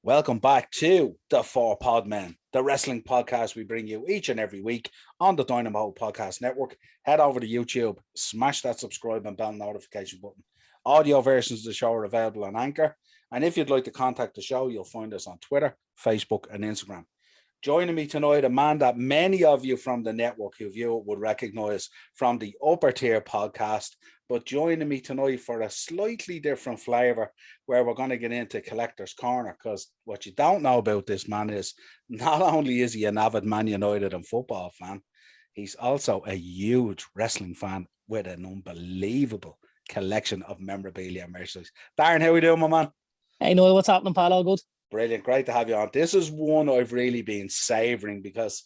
Welcome back to the Four Podmen, the wrestling podcast we bring you each and every week on the Dynamo Podcast Network. Head over to YouTube, smash that subscribe and bell notification button. Audio versions of the show are available on Anchor. And if you'd like to contact the show, you'll find us on Twitter, Facebook, and Instagram. Joining me tonight, a man that many of you from the network who view it would recognize from the Upper Tier podcast, but joining me tonight for a slightly different flavor where we're going to get into Collector's Corner, because what you don't know about this man is not only is he an avid Man United and football fan, he's also a huge wrestling fan with an unbelievable collection of memorabilia and merchandise. Darren, how are we doing, my man? Hey, Noel, what's happening, pal? All good? Brilliant. Great to have you on. This is one I've really been savoring because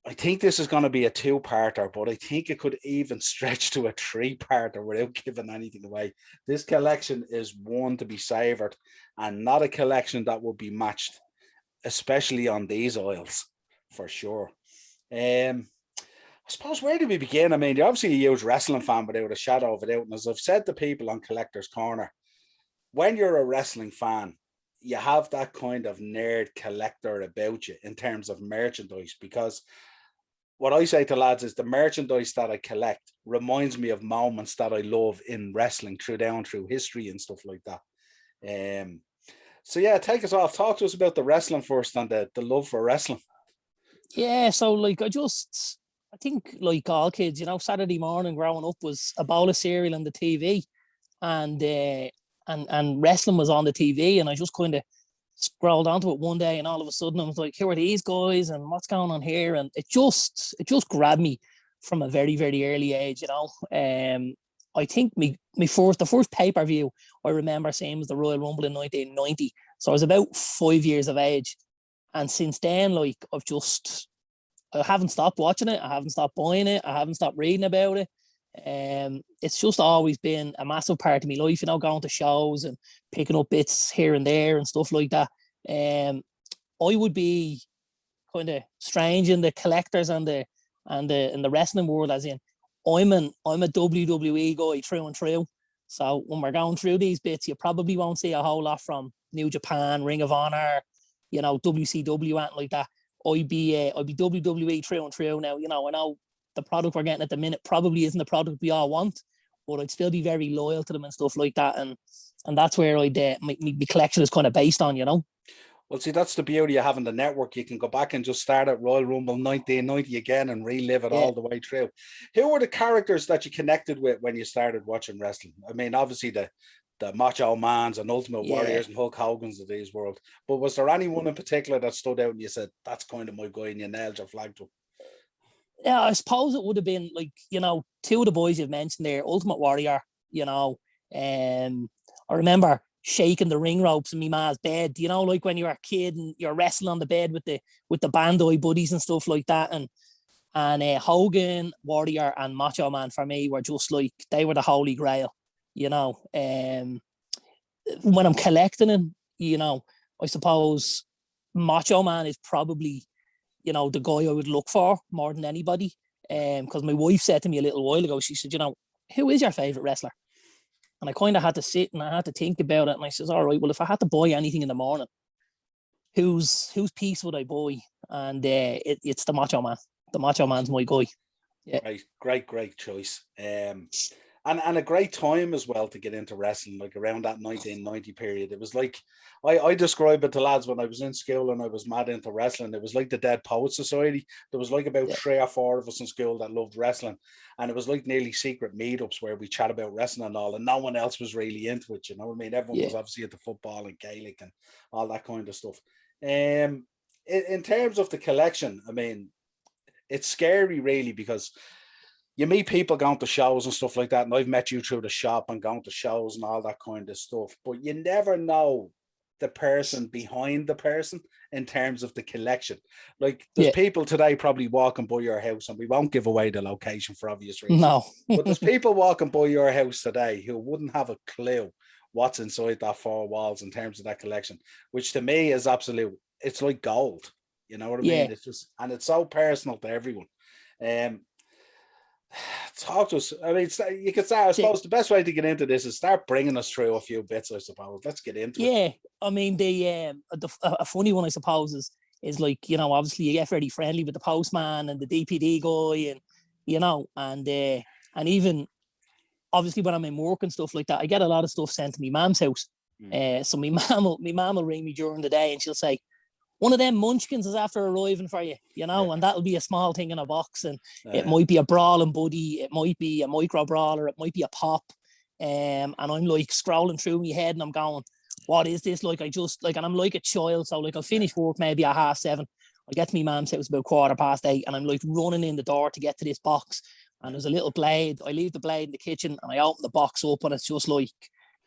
I think this is going to be a two-parter, but I think it could even stretch to a three-parter without giving anything away. This collection is one to be savored and not a collection that will be matched, especially on these aisles, for sure. I suppose, where do we begin? I mean, you're obviously a huge wrestling fan without a shadow of a doubt. And as I've said to people on Collector's Corner, when you're a wrestling fan, you have that kind of nerd collector about you in terms of merchandise, because what I say to lads is the merchandise that I collect reminds me of moments that I love in wrestling through history and stuff like that. So yeah, take us off. Talk to us about the wrestling first and the love for wrestling. Yeah, so I think like all kids, Saturday morning growing up was a bowl of cereal on the TV, and wrestling was on the TV, and I just kind of scrolled onto it one day, and all of a sudden I was like, who are these guys and what's going on here? And it just grabbed me from a very, very early age, I think the first pay-per-view I remember seeing was the Royal Rumble in 1990. So I was about 5 years of age. And since then, I haven't stopped watching it. I haven't stopped buying it. I haven't stopped reading about it. It's just always been a massive part of my life, going to shows and picking up bits here and there and stuff like that. I would be kind of strange in the collectors and the wrestling world, as in I'm a WWE guy through and through. So when we're going through these bits, you probably won't see a whole lot from New Japan, Ring of Honor, WCW, anything like that. I'd be WWE through and through now. I know the product we're getting at the minute probably isn't the product we all want, but I'd still be very loyal to them and stuff like that. And that's where my collection is kind of based on, Well, see, that's the beauty of having the network. You can go back and just start at Royal Rumble 1990 again and relive it all the way through. Who were the characters that you connected with when you started watching wrestling? I mean, obviously the Macho Mans and Ultimate Warriors and Hulk Hogan's of these world. But was there anyone in particular that stood out and you said, that's kind of my guy, and you nailed your flag to him? Yeah, I suppose it would have been two of the boys you've mentioned there, Ultimate Warrior, I remember shaking the ring ropes in my ma's bed, like when you're a kid and you're wrestling on the bed with the Bandai buddies and stuff like that. And Hogan, Warrior and Macho Man for me were just they were the holy grail, when I'm collecting them, I suppose Macho Man is probably the guy I would look for more than anybody. Because my wife said to me a little while ago, she said, who is your favorite wrestler? And I kind of had to sit and I had to think about it. And I says, all right, well, if I had to buy anything in the morning, whose piece would I buy? And it's the Macho Man. The Macho Man's my guy. Yeah. Great choice. And a great time as well to get into wrestling, like around that 1990 period. It was like, I describe it to lads when I was in school and I was mad into wrestling. It was like the Dead Poets Society. There was like about 3 or 4 of us in school that loved wrestling. And it was like nearly secret meetups where we chat about wrestling and all, and no one else was really into it. You know what I mean? Everyone was obviously into football and Gaelic and all that kind of stuff. In terms of the collection, I mean, it's scary really, because you meet people going to shows and stuff like that, and I've met you through the shop and going to shows and all that kind of stuff, but you never know the person behind the person in terms of the collection. Like there's people today probably walking by your house, and we won't give away the location for obvious reasons. No. But there's people walking by your house today who wouldn't have a clue what's inside that 4 walls in terms of that collection, which to me is absolute. It's like gold. You know what I mean? It's just, and it's so personal to everyone. Talk to us. I mean, you could start. I suppose the best way to get into this is start bringing us through a few bits. I suppose. Let's get into it. Yeah, I mean, a funny one, I suppose, is like, you know, obviously you get very friendly with the postman and the DPD guy, and you know, and even obviously when I'm in work and stuff like that, I get a lot of stuff sent to my mum's house. So my mum will ring me during the day and she'll say, one of them munchkins is after arriving for you, you know, and that'll be a small thing in a box, and it might be a brawling buddy, it might be a micro brawler, it might be a pop. And I'm like scrolling through my head and I'm going, what is this? Like, I just like, and I'm like a child. So like, I'll finish work maybe at 7:30. I get to my mum's house about 8:15, and I'm like running in the door to get to this box. And there's a little blade. I leave the blade in the kitchen and I open the box up, and it's just like,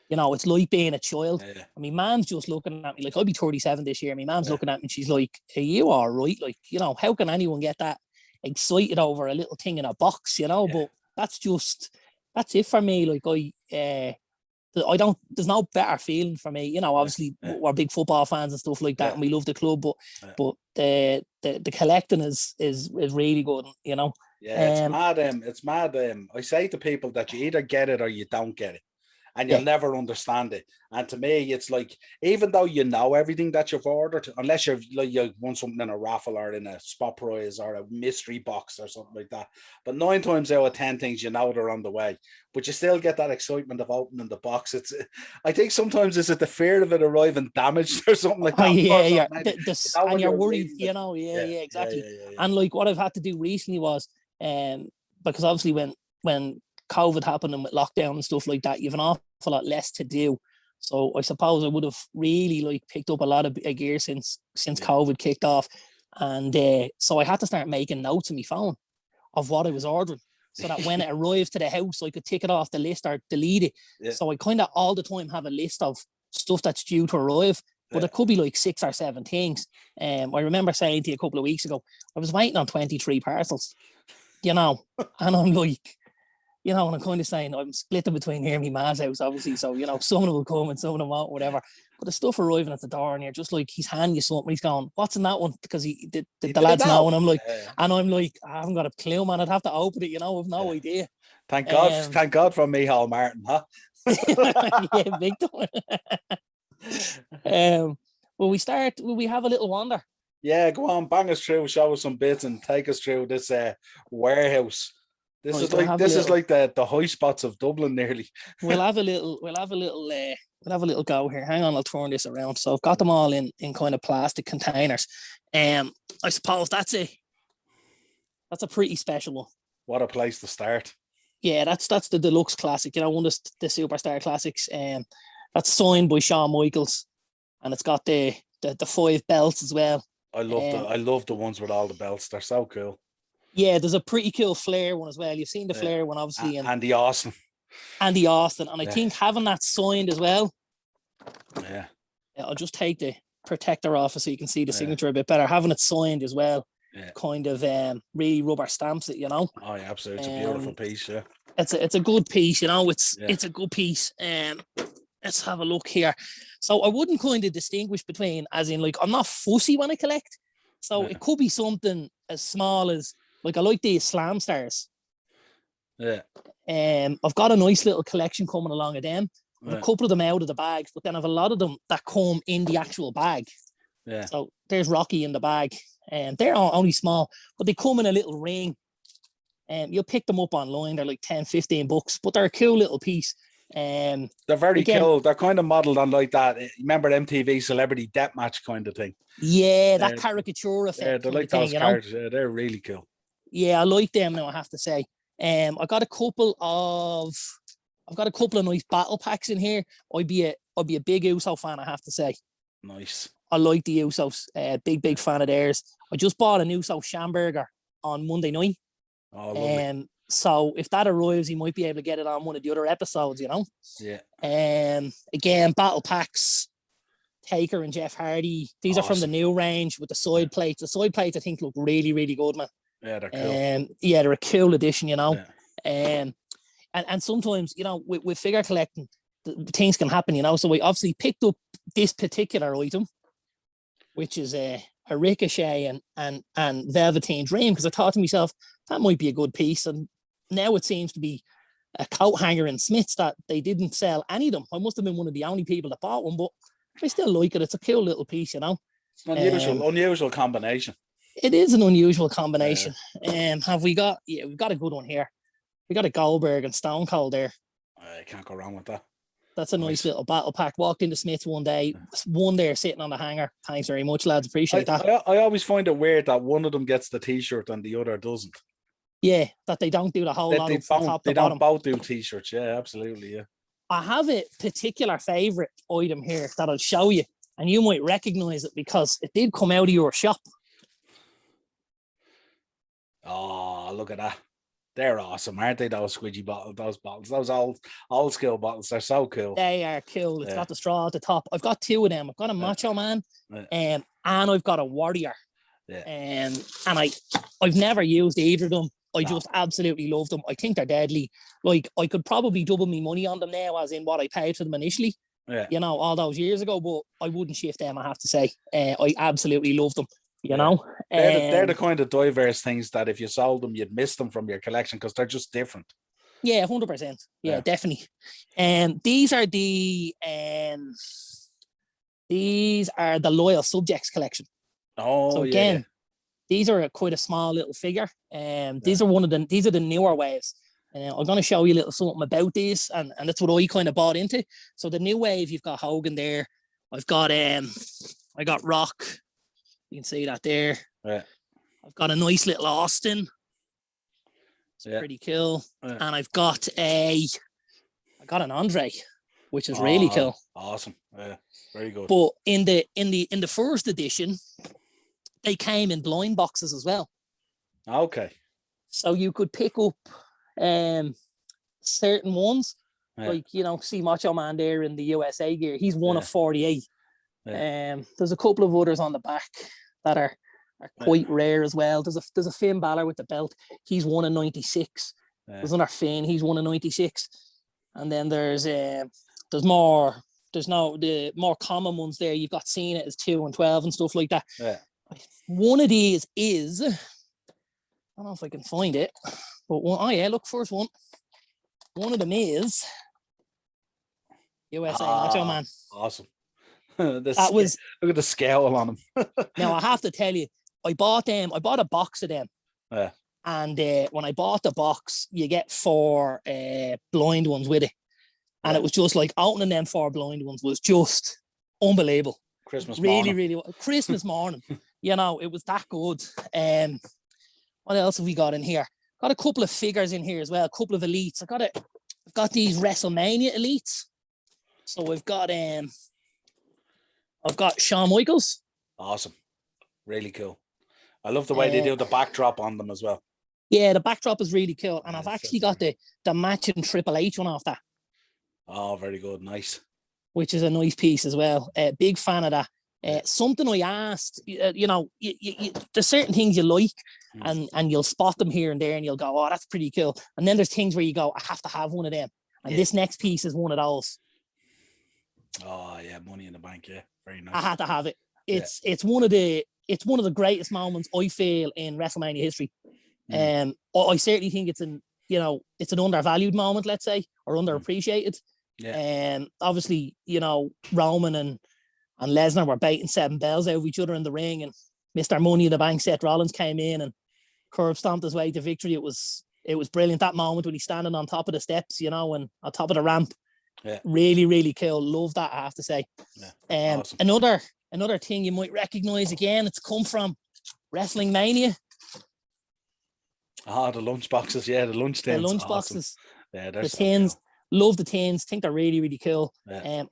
you know, it's like being a child. And my mom's just looking at me like, I'll be 37 this year. My mom's looking at me and she's like, are you all right? Like, you know, how can anyone get that excited over a little thing in a box, you know? But that's it for me. Like, I don't, there's no better feeling for me. You know, obviously we're big football fans and stuff like that, and we love the club, but the collecting is really good, you know. Yeah, it's mad. I say to people that you either get it or you don't get it, and you'll never understand it. And to me, it's like, even though you know everything that you've ordered, unless you won something in a raffle or in a spot prize or a mystery box or something like that. But 9 times out of 10 things, you know they're on the way, but you still get that excitement of opening the box. I think sometimes is it the fear of it arriving damaged or something like that. And you're worried, you know. Exactly. And like what I've had to do recently was, because obviously when COVID happened and with lockdown and stuff like that, you've an awful lot less to do. So I suppose I would have really like picked up a lot of gear since COVID kicked off. And so I had to start making notes on my phone of what I was ordering, so that when it arrived to the house, I could tick it off the list or delete it. So I kind of all the time have a list of stuff that's due to arrive, but it could be like 6 or 7 things. I remember saying to you a couple of weeks ago, I was waiting on 23 parcels, you know, and I'm like, you know, and I'm kind of saying I'm splitting between here and my man's house, obviously. So, you know, some of them will come and some of them won't, whatever. But the stuff arriving at the door, and you're just like, he's handing you something. He's going, what's in that one? Because the lads know. And I'm like, I haven't got a clue, man. I'd have to open it, you know, I've no idea. Thank God for Michal Martin, huh? Yeah, big time. Will we have a little wander? Yeah, go on, bang us through, show us some bits, and take us through this warehouse. This is like the high spots of Dublin, nearly. We'll have a little go here. Hang on, I'll turn this around. So I've got them all in kind of plastic containers. I suppose that's a pretty special one. What a place to start. Yeah, that's the deluxe classic. You know, one of the superstar classics. That's signed by Shawn Michaels, and it's got the 5 belts as well. I love the ones with all the belts. They're so cool. Yeah, there's a pretty cool Flair one as well. You've seen the Flair one, obviously. And the Austin. And the Austin. And I think having that signed as well. Yeah. I'll just take the protector off so you can see the signature a bit better. Having it signed as well kind of really rubber stamps it, you know. Oh, yeah, absolutely. It's a beautiful piece, yeah. It's a good piece, you know. It's a good piece. Let's have a look here. So I wouldn't kind of distinguish between, as in, like, I'm not fussy when I collect. So it could be something as small as, like, I like these Slam Stars. Yeah. I've got a nice little collection coming along of them. I've a couple of them out of the bags, but then I've a lot of them that come in the actual bag. Yeah. So there's Rocky in the bag, and they're only small, but they come in a little ring. And you'll pick them up online. They're like 10, 15 bucks, but they're a cool little piece. They're very cool. They're kind of modeled on like that. Remember MTV Celebrity Deathmatch kind of thing? Yeah, that caricature effect. Yeah, they're like those characters. Yeah, they're really cool. Yeah, I like them now, I have to say. I got a couple of nice battle packs in here. I'd be a big Uso fan, I have to say. Nice. I like the Usos. Big fan of theirs. I just bought an Uso Schamberger on Monday night. Oh, lovely. So if that arrives, you might be able to get it on one of the other episodes, you know? Yeah. Again, battle packs, Taker and Jeff Hardy. These are from the new range with the side plates. The side plates, I think, look really, really good, man. Yeah, they're cool. They're a cool addition, you know? Yeah. And sometimes, you know, with figure collecting, things can happen, you know? So we obviously picked up this particular item, which is a Ricochet and Velveteen Dream, because I thought to myself, that might be a good piece. And now it seems to be a coat hanger in Smith's that they didn't sell any of them. I must have been one of the only people that bought one, but I still like it. It's a cool little piece, you know. It's an unusual combination. It is an unusual combination. Have we got? Yeah, we've got a good one here. We got a Goldberg and Stone Cold there. I can't go wrong with that. That's a nice little battle pack. Walked into Smith's one day, one there sitting on the hanger. Thanks very much, lads. Appreciate that. I always find it weird that one of them gets the T-shirt and the other doesn't. Yeah, that they don't do the whole lot from top to bottom. They don't both do T-shirts. Yeah, absolutely. Yeah. I have a particular favorite item here that I'll show you, and you might recognize it because it did come out of your shop. Oh, look at that. They're awesome, aren't they? Those squidgy bottles, those old school bottles. They're so cool. They are cool. It's got the straw at the top. I've got two of them. I've got a Macho Man, and I've got a Warrior. Yeah. And I've never used either of them. I just absolutely love them. I think they're deadly. Like, I could probably double my money on them now, as in what I paid for them initially. Yeah. You know, all those years ago, but I wouldn't shift them, I have to say. I absolutely love them. You know, they're the kind of diverse things that if you sold them, you'd miss them from your collection because they're just different. Yeah, 100%. Yeah, definitely. These are the Loyal Subjects collection. Oh, so again, these are quite a small little figure. These are the newer waves. And I'm going to show you a little something about these, and that's what I kind of bought into. So the new wave, you've got Hogan there. I got Rock. You can see that there. Yeah. I've got a nice little Austin. It's pretty cool. Yeah. And I got an Andre, which is really cool. Awesome. Yeah. Very good. But in the first edition, they came in blind boxes as well. Okay. So you could pick up certain ones. Yeah. Like, you know, see Macho Man there in the USA gear. He's one of 48. Yeah. There's a couple of others on the back that are quite rare as well. There's a Finn Balor with the belt. He's one of 96. Yeah. There's another Finn. He's one of 96. And then there's more. There's the more common ones there. You've got Cena as 2 and 12 and stuff like that. Yeah. One of these is, I don't know if I can find it, but look, first one. One of them is USA Macho Man. Awesome. Look at the scale on them. Now, I have to tell you, I bought a box of them. Yeah. And when I bought the box, you get 4 blind ones with it. And it was just like opening them 4 blind ones was just unbelievable. Christmas morning. Really, Christmas morning. You know, it was that good. What else have we got in here? Got a couple of figures in here as well, a couple of elites. I've got these WrestleMania elites. So I've got Shawn Michaels. Awesome. Really cool. I love the way they do the backdrop on them as well. Yeah, the backdrop is really cool. And I've actually got the matching Triple H one off that. Oh, very good. Nice. Which is a nice piece as well. Big fan of that. Something I asked, you know, there's certain things you like and you'll spot them here and there and you'll go, oh, that's pretty cool. And then there's things where you go, I have to have one of them. And this next piece is one of those. Oh, yeah. Money in the Bank. Yeah. Very nice. I had to have it. It's one of the greatest moments I feel in WrestleMania history. I certainly think it's an undervalued moment, let's say, or underappreciated. Yeah. Obviously, you know, Roman and Lesnar were baiting 7 bells out of each other in the ring, and Mr. Money in the Bank, Seth Rollins, came in and curb stomped his way to victory. It was brilliant, that moment when he's standing on top of the steps, you know, and on top of the ramp. Yeah. Really, really cool. Love that, I have to say. Yeah. Awesome. Another thing you might recognize again, it's come from Wrestlemania. Oh, the lunch boxes. Yeah, the lunch tins. The lunch boxes. Yeah, they're the tins. Cool. Love the tins. Think they're really, really cool. Yeah.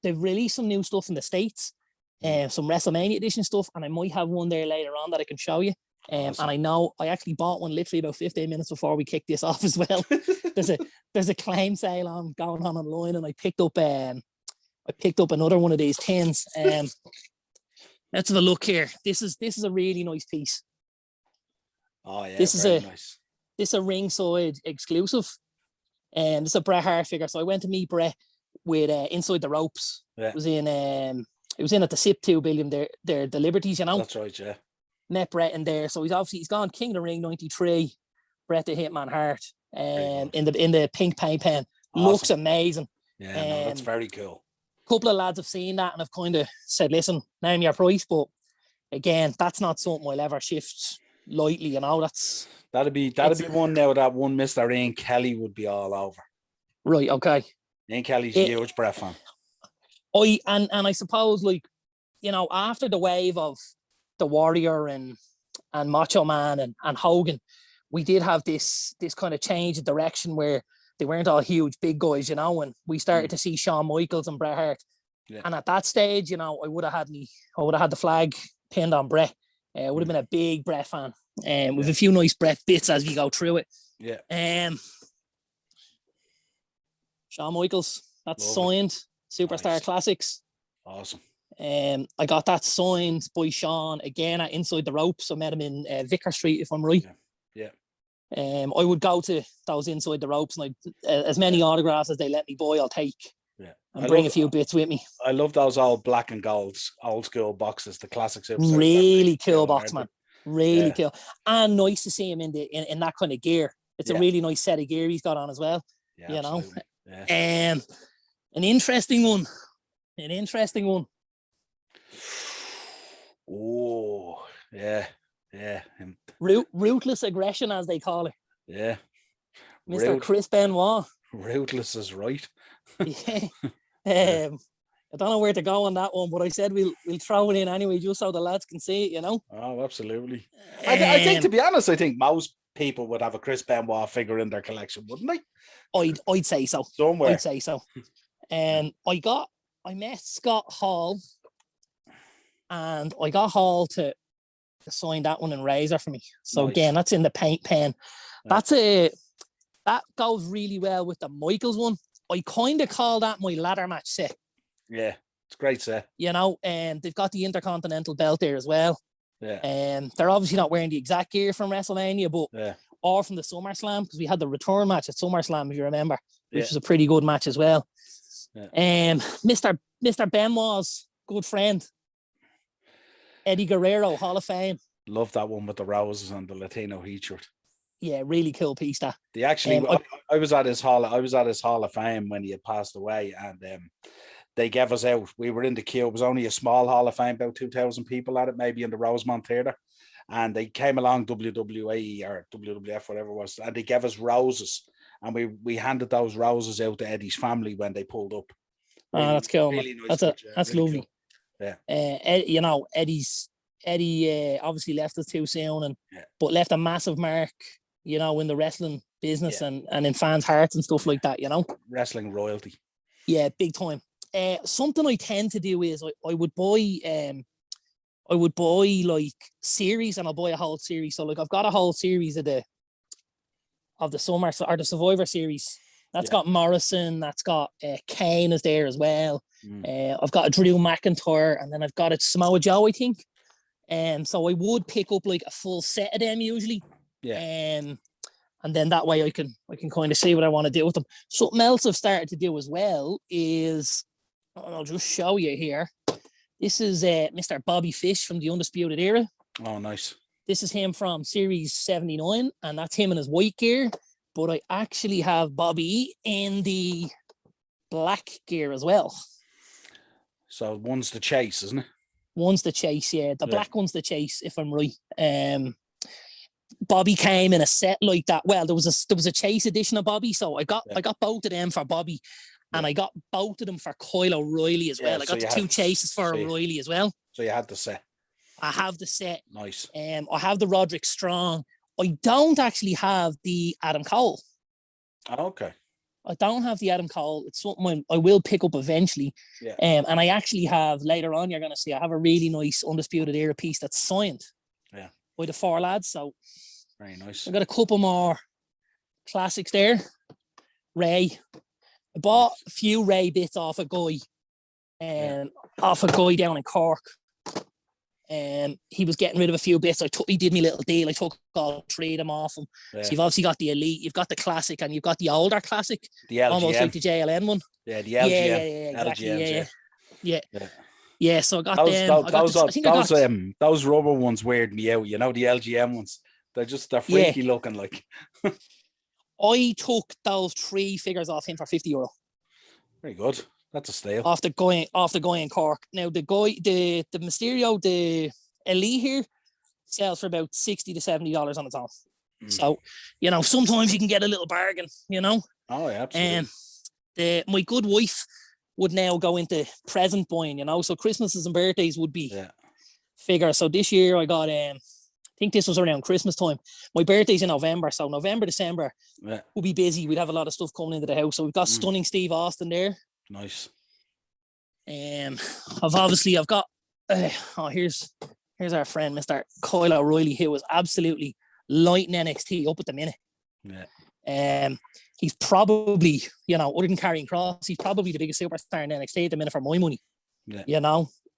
They've released some new stuff in the States, some WrestleMania edition stuff, and I might have one there later on that I can show you. Awesome. And I know I actually bought one literally about 15 minutes before we kicked this off as well. There's a claim sale going on online, and I picked up another one of these tins. Let's have a look here. This is a really nice piece. Oh yeah, this is a ringside exclusive. This is a Bret Hart figure. So I went to meet Bret with Inside the Ropes. Yeah. It was in at the SIP 2 billion there, the Liberties, you know. That's right, yeah. Met Bret in there. So he's gone King of the Ring 93, Bret the Hitman Hart, in the pink paint pen. Awesome. Looks amazing. Yeah, no, that's very cool. couple of lads have seen that and have kind of said, listen, name your price. But again, that's not something I'll ever shift lightly, you know. That'd be one now that one Mr. Ian Kelly would be all over. Right, okay. Ian Kelly's a huge Bret fan. And I suppose, like, you know, after the wave of the Warrior and Macho Man and Hogan, we did have this kind of change of direction where they weren't all huge big guys, you know, and we started to see Shawn Michaels and Bret Hart. Yeah. And at that stage, you know, I would have had the flag pinned on Bret. I would have been a big Bret fan. With a few nice Bret bits as we go through it. Yeah. Shawn Michaels, that's signed. Superstar Classics. Awesome. I got that signed by Shawn again at Inside the Ropes. I met him in Vicar Street, if I'm right. Yeah. I would go to those Inside the Ropes, and as many autographs as they let me buy, I'll take. Yeah. And bring a few bits with me. I love those old black and golds, old school boxes, the classics. Really cool box, man. Really cool. And nice to see him in that kind of gear. It's a really nice set of gear he's got on as well. Yeah, you absolutely. know. An interesting one. Oh, yeah. Ruthless aggression, as they call it. Yeah. Mr. Chris Benoit. Ruthless is right. Yeah. I don't know where to go on that one, but I said we'll throw it in anyway, just so the lads can see it, you know. Oh, absolutely. I think, to be honest, I think most people would have a Chris Benoit figure in their collection, wouldn't they? I'd say so. Somewhere. I'd say so. I met Scott Hall, and I got Hall to sign that one in Razor for me. So nice. Again, that's in the paint pen. Yeah. That goes really well with the Michaels one. I kind of call that my ladder match set. Yeah, it's a great set. You know, and they've got the Intercontinental belt there as well. Yeah. They're obviously not wearing the exact gear from WrestleMania, but or from the SummerSlam, because we had the return match at SummerSlam, if you remember, which was a pretty good match as well. Yeah. Mr. Benoit's good friend, Eddie Guerrero, Hall of Fame. Love that one with the roses and the Latino heat shirt. Yeah, really cool piece. That they actually, I was at his Hall of Fame when he had passed away, and they gave us out. We were in the queue. It was only a small Hall of Fame, about 2,000 people at it, maybe in the Rosemont Theatre. And they came along, WWE or WWF, whatever it was, and they gave us roses. And we handed those roses out to Eddie's family when they pulled up. Really, that's cool. Really nice that's really lovely. Cool. Yeah. You know, Eddie obviously left us too soon, but left a massive mark, you know, in the wrestling business and in fans' hearts and stuff like that, you know. Wrestling royalty. Yeah, big time. Something I tend to do is I would buy like series, and I'll buy a whole series. So like I've got a whole series of the Summer or the Survivor series. That's got Morrison. That's got Kane is there as well. I've got a Drew McIntyre, and then I've got a Samoa Joe, I think. So I would pick up like a full set of them usually. Yeah. And then that way I can kind of see what I want to do with them. Something else I've started to do as well is, I'll just show you here. This is Mr. Bobby Fish from the Undisputed Era. Oh, nice. This is him from Series 79, and that's him in his white gear. But I actually have Bobby in the black gear as well. So one's the chase, isn't it? One's the chase, yeah. The black one's the chase, if I'm right. Bobby came in a set like that. Well, there was a chase edition of Bobby, so I got both of them for Bobby, and I got both of them for Kyle O'Reilly as well. I got the two chases for O'Reilly as well. So you had the set. I have the set. Nice. I have the Roderick Strong. I don't actually have the Adam Cole. Oh, okay. I don't have the Adam Cole. It's something I will pick up eventually. Yeah. And I actually have, later on, you're going to see, I have a really nice Undisputed Era piece that's signed. Yeah. By the four lads. So very nice. I got a couple more classics there. Ray. I bought a few Ray bits off a guy. Off a guy down in Cork. He was getting rid of a few bits. He did me a little deal. I took all three of them off him. Yeah. So you've obviously got the Elite, you've got the Classic, and you've got the older Classic. The LGM. Almost like the JLN one. Yeah, the LGM. Yeah, exactly. Yeah, so I got them. Those rubber ones weird me out. You know, the LGM ones. They're freaky looking like. I took those three figures off him for €50. Very good. That's a steal. Off the guy in Cork. Now the Mysterio, the Elite here sells for about $60 to $70 on its own. So, sometimes you can get a little bargain, Oh, yeah, absolutely. My good wife would now go into present buying, so Christmases and birthdays would be figure. So this year I got, I think this was around Christmas time. My birthday's in November, so November, December will be busy. We'd have a lot of stuff coming into the house. So we've got Stunning Steve Austin there. Nice. I've got here's our friend Mr. Kyle O'Reilly, who was absolutely lighting NXT up at the minute. He's probably, other than Karrion Kross, he's probably the biggest superstar in NXT at the minute for my money.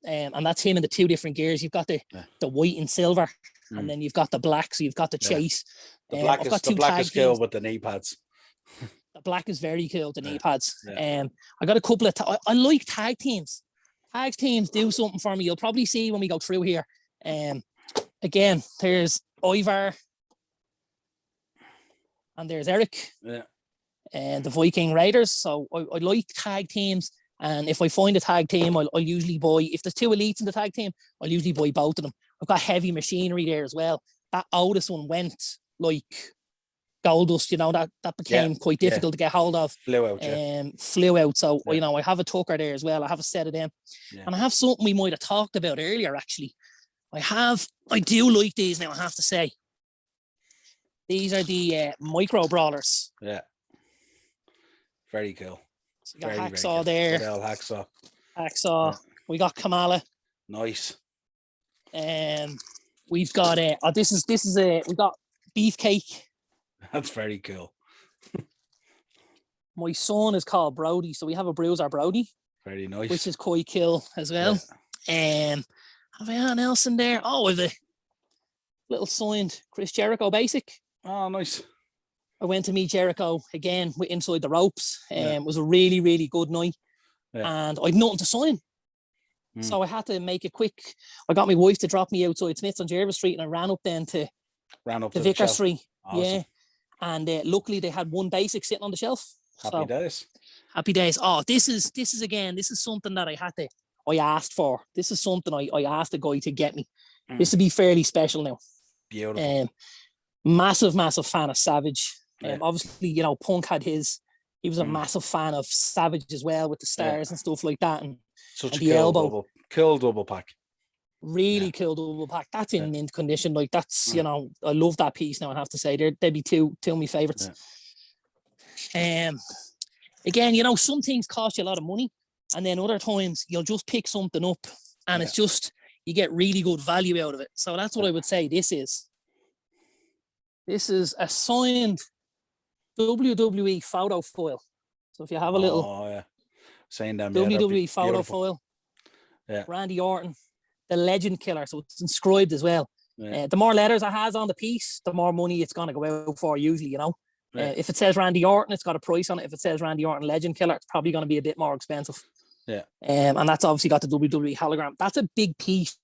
And that's him in the two different gears. You've got the white and silver, and then you've got the black. So you've got the chase. The black is cool with the knee pads. The black is very cool, the knee pads. I got a couple of, I like tag teams. Tag teams do something for me. You'll probably see when we go through here. Again, there's Ivar and there's Eric. And the Viking Raiders. So I like tag teams. And if I find a tag team, I'll usually buy, if there's two elites in the tag team, I'll usually buy both of them. I've got Heavy Machinery there as well. That Otis one went like Goldust, that became quite difficult to get hold of. Flew out. So, I have a Tucker there as well. I have a set of them. And I have something we might have talked about earlier, actually. I do like these now, I have to say. These are the micro brawlers. Yeah. Very cool. So we got Hacksaw there. Hacksaw. We got Kamala. Nice. We've got we got Beefcake. That's very cool. My son is called Brody, so we have a Bruiser Brody. Very nice. Which is quite cool as well. Have I anything else in there? Oh, with a little signed Chris Jericho basic. Oh, nice. I went to meet Jericho again with Inside the Ropes. It was a really, really good night. And I'd nothing to sign. So I had to make it quick. I got my wife to drop me outside Smith's on Jervis Street, and I ran up then to Vicar Street. Awesome. Yeah. And luckily they had one basic sitting on the shelf. Happy days. Happy days. Oh, this is something that I asked for. This is something I asked the guy to get me. This would be fairly special now. Beautiful. Massive fan of Savage. Obviously, Punk had his. He was a massive fan of Savage as well, with the stars and stuff like that, and such and a cool double pack. Really cool double pack. That's in mint condition. Like that's I love that piece. Now I have to say they'd be two of my favorites. Again, some things cost you a lot of money, and then other times you'll just pick something up, and it's just you get really good value out of it. So that's what I would say. This is a signed WWE photo foil. So if you have a little saying them WWE photo foil, Randy Orton, the Legend Killer. So it's inscribed as well. The more letters it has on the piece, the more money it's going to go out for usually, if it says Randy Orton, it's got a price on it. If it says Randy Orton Legend Killer, it's probably going to be a bit more expensive. And that's obviously got the WWE hologram. That's a big piece.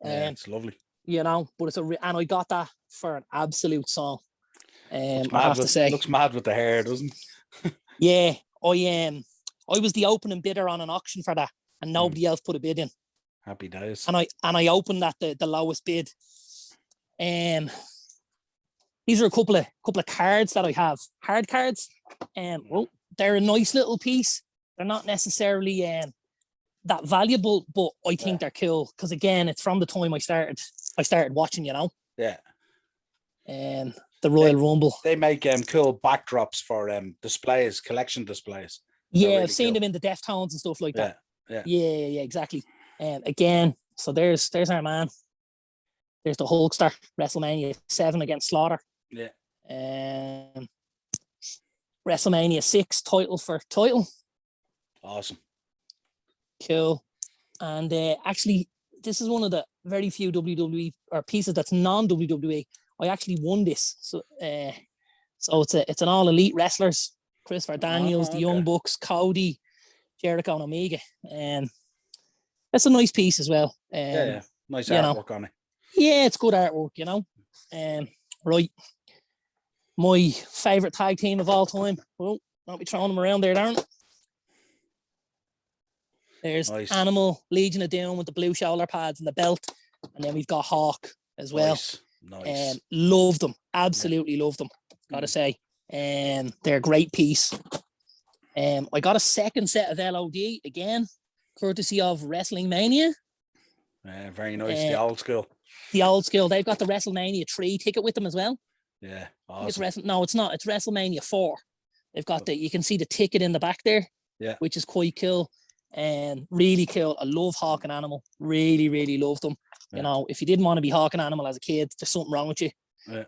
It's lovely. But it's and I got that for an absolute song. I have to say, looks mad with the hair, doesn't it? Yeah, I was the opening bidder on an auction for that, and nobody else put a bid in. Happy days. And I opened at the lowest bid. These are a couple of cards that I have, hard cards. They're a nice little piece. They're not necessarily that valuable, but I think they're cool because again, it's from the time I started watching. The Royal Rumble. They make cool backdrops for displays, collection displays. Yeah, really I've seen them in the Deftones and stuff like that. Yeah, exactly. Again, so there's our man. There's the Hulkster, WrestleMania 7 against Slaughter. WrestleMania 6 title. Awesome. Cool. And actually, this is one of the very few WWE or pieces that's non-WWE. I actually won this. So it's an all elite wrestlers. Christopher Daniels, the Young Bucks, Cody, Jericho and Omega. That's a nice piece as well. Nice artwork on it. Yeah, it's good artwork, right. My favourite tag team of all time. Well, I'll be throwing them around there, Darren. There's Nice. Animal, Legion of Doom with the blue shoulder pads and the belt. And then we've got Hawk as well. Nice. Love them. Absolutely love them. Gotta say. They're a great piece. I got a second set of LOD again, courtesy of Wrestlemania. Very nice. The old school. The old school. They've got the Wrestlemania 3 ticket with them as well. Yeah. Awesome. It's not. It's Wrestlemania 4. They've got you can see the ticket in the back there. Yeah. Which is quite cool. And really cool. I love Hawk and Animal. Really, really love them. Yeah. You know, if you didn't want to be Hawk and Animal as a kid, there's something wrong with you. Yeah.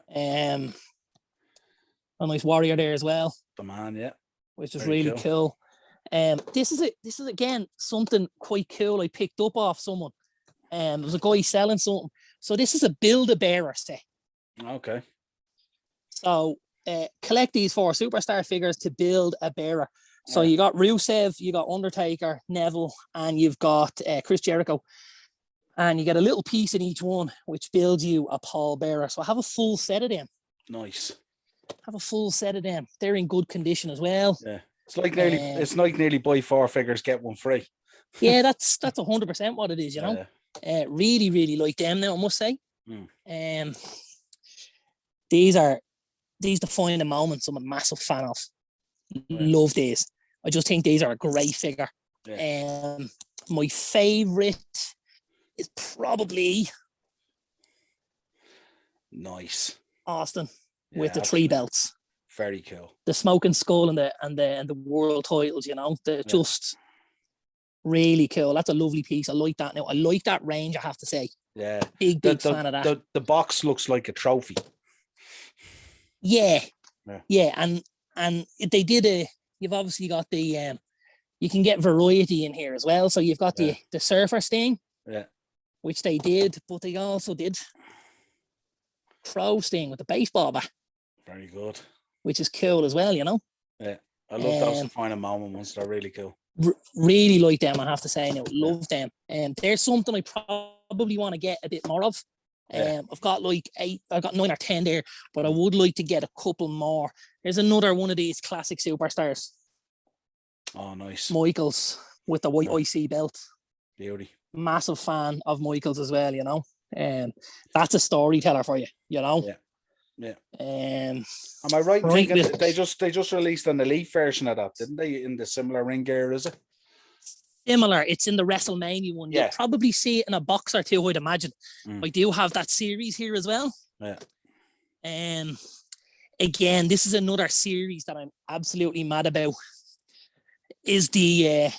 A nice Warrior there as well. The man, yeah. Which is really cool. This is again something quite cool I picked up off someone. There was a guy selling something. So this is a Build-A-Bearer set. Okay. So collect these 4 superstar figures to build a bearer. So you got Rusev, you got Undertaker, Neville, and you've got Chris Jericho. And you get a little piece in each one, which builds you a pall bearer. So I have a full set of them. Nice. Have a full set of them. They're in good condition as well. Yeah. It's like nearly buy 4 figures, get 1 free. Yeah, that's 100% what it is, you know. Really, really like them now, I must say. These defining moments I'm a massive fan of. Love these. I just think these are a great figure. My favorite is probably nice Austin with the 3 belts. Very cool. The smoking skull and the world titles, you know, just really cool. That's a lovely piece. I like that now. I like that range, I have to say. Yeah. Big fan of that. The box looks like a trophy. Yeah. And they did you've obviously got the you can get variety in here as well. So you've got the surfer sting. Yeah. Which they did, but they also did Crow Sting with the baseball bat. Very good. Which is cool as well, you know? Yeah. I love those defining moment ones. They're really cool. Really like them, I have to say now. Love them. And there's something I probably want to get a bit more of. I've got 9 or 10 there, but I would like to get a couple more. There's another one of these classic superstars. Oh, nice. Michaels with the white IC belt. Beauty. Massive fan of Michaels as well, you know. That's a storyteller for you, you know. Yeah. Am I right in thinking they just released an elite version of that, didn't they? In the similar ring gear, is it? Similar. It's in the Wrestlemania one. Yeah. You'll probably see it in a box or two, I'd imagine. I do have that series here as well. Yeah. Again, this is another series that I'm absolutely mad about. Is the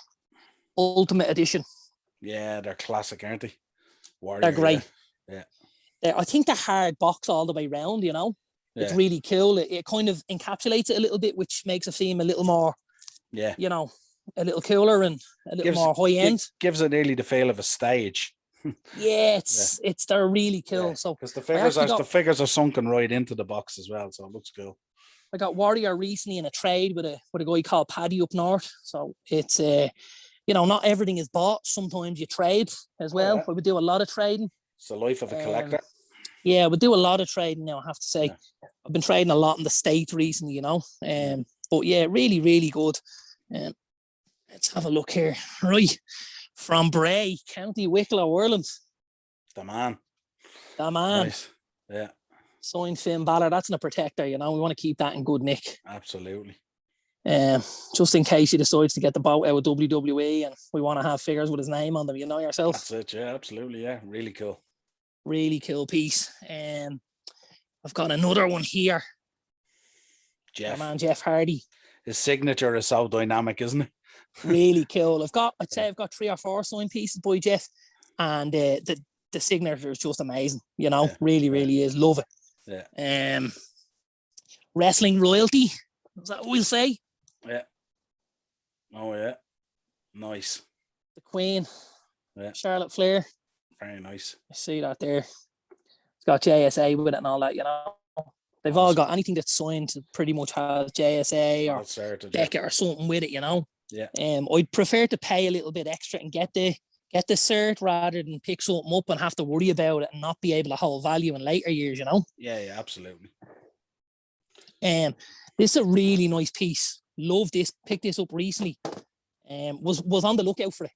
Ultimate Edition. Yeah, they're classic, aren't they? Warrior, they're great. Yeah. I think they're hard box all the way around, you know. It's really cool. It kind of encapsulates it a little bit, which makes it seem a little more, you know, a little cooler and a little more high end. Gives it nearly the feel of a stage. They're really cool. Yeah. So because the figures are sunken right into the box as well, so it looks cool. I got Warrior recently in a trade with a guy called Paddy up north. So it's you know, not everything is bought. Sometimes you trade as well. I would do a lot of trading. It's the life of a collector. Yeah, we do a lot of trading now, I have to say. Yeah. I've been trading a lot in the States recently, you know. But yeah, really, really good. Let's have a look here. Right. From Bray, County Wicklow, Ireland. The man. Nice. Yeah. Signed Finn Balor. That's in a protector, you know. We want to keep that in good nick. Absolutely. Just in case he decides to get the boat out of WWE and we want to have figures with his name on them, you know yourself. That's it, yeah, absolutely, yeah. Really cool. Really cool piece. I've got another one here. Jeff. My man Jeff Hardy. His signature is so dynamic, isn't it? Really cool. I'd say I've got 3 or 4 signed pieces by Jeff, and the signature is just amazing. You know, really is. Love it. Yeah. Wrestling royalty. Is that what we'll say? Yeah. Oh yeah. Nice. The Queen. Yeah. Charlotte Flair. Very nice. I see that there. It's got JSA with it and all that, you know. They've all got anything that's signed pretty much has JSA or Beckett or something with it, you know. Yeah. I'd prefer to pay a little bit extra and get the cert rather than pick something up and have to worry about it and not be able to hold value in later years, you know. Yeah, absolutely. This is a really nice piece. Love this. Picked this up recently. Was on the lookout for it.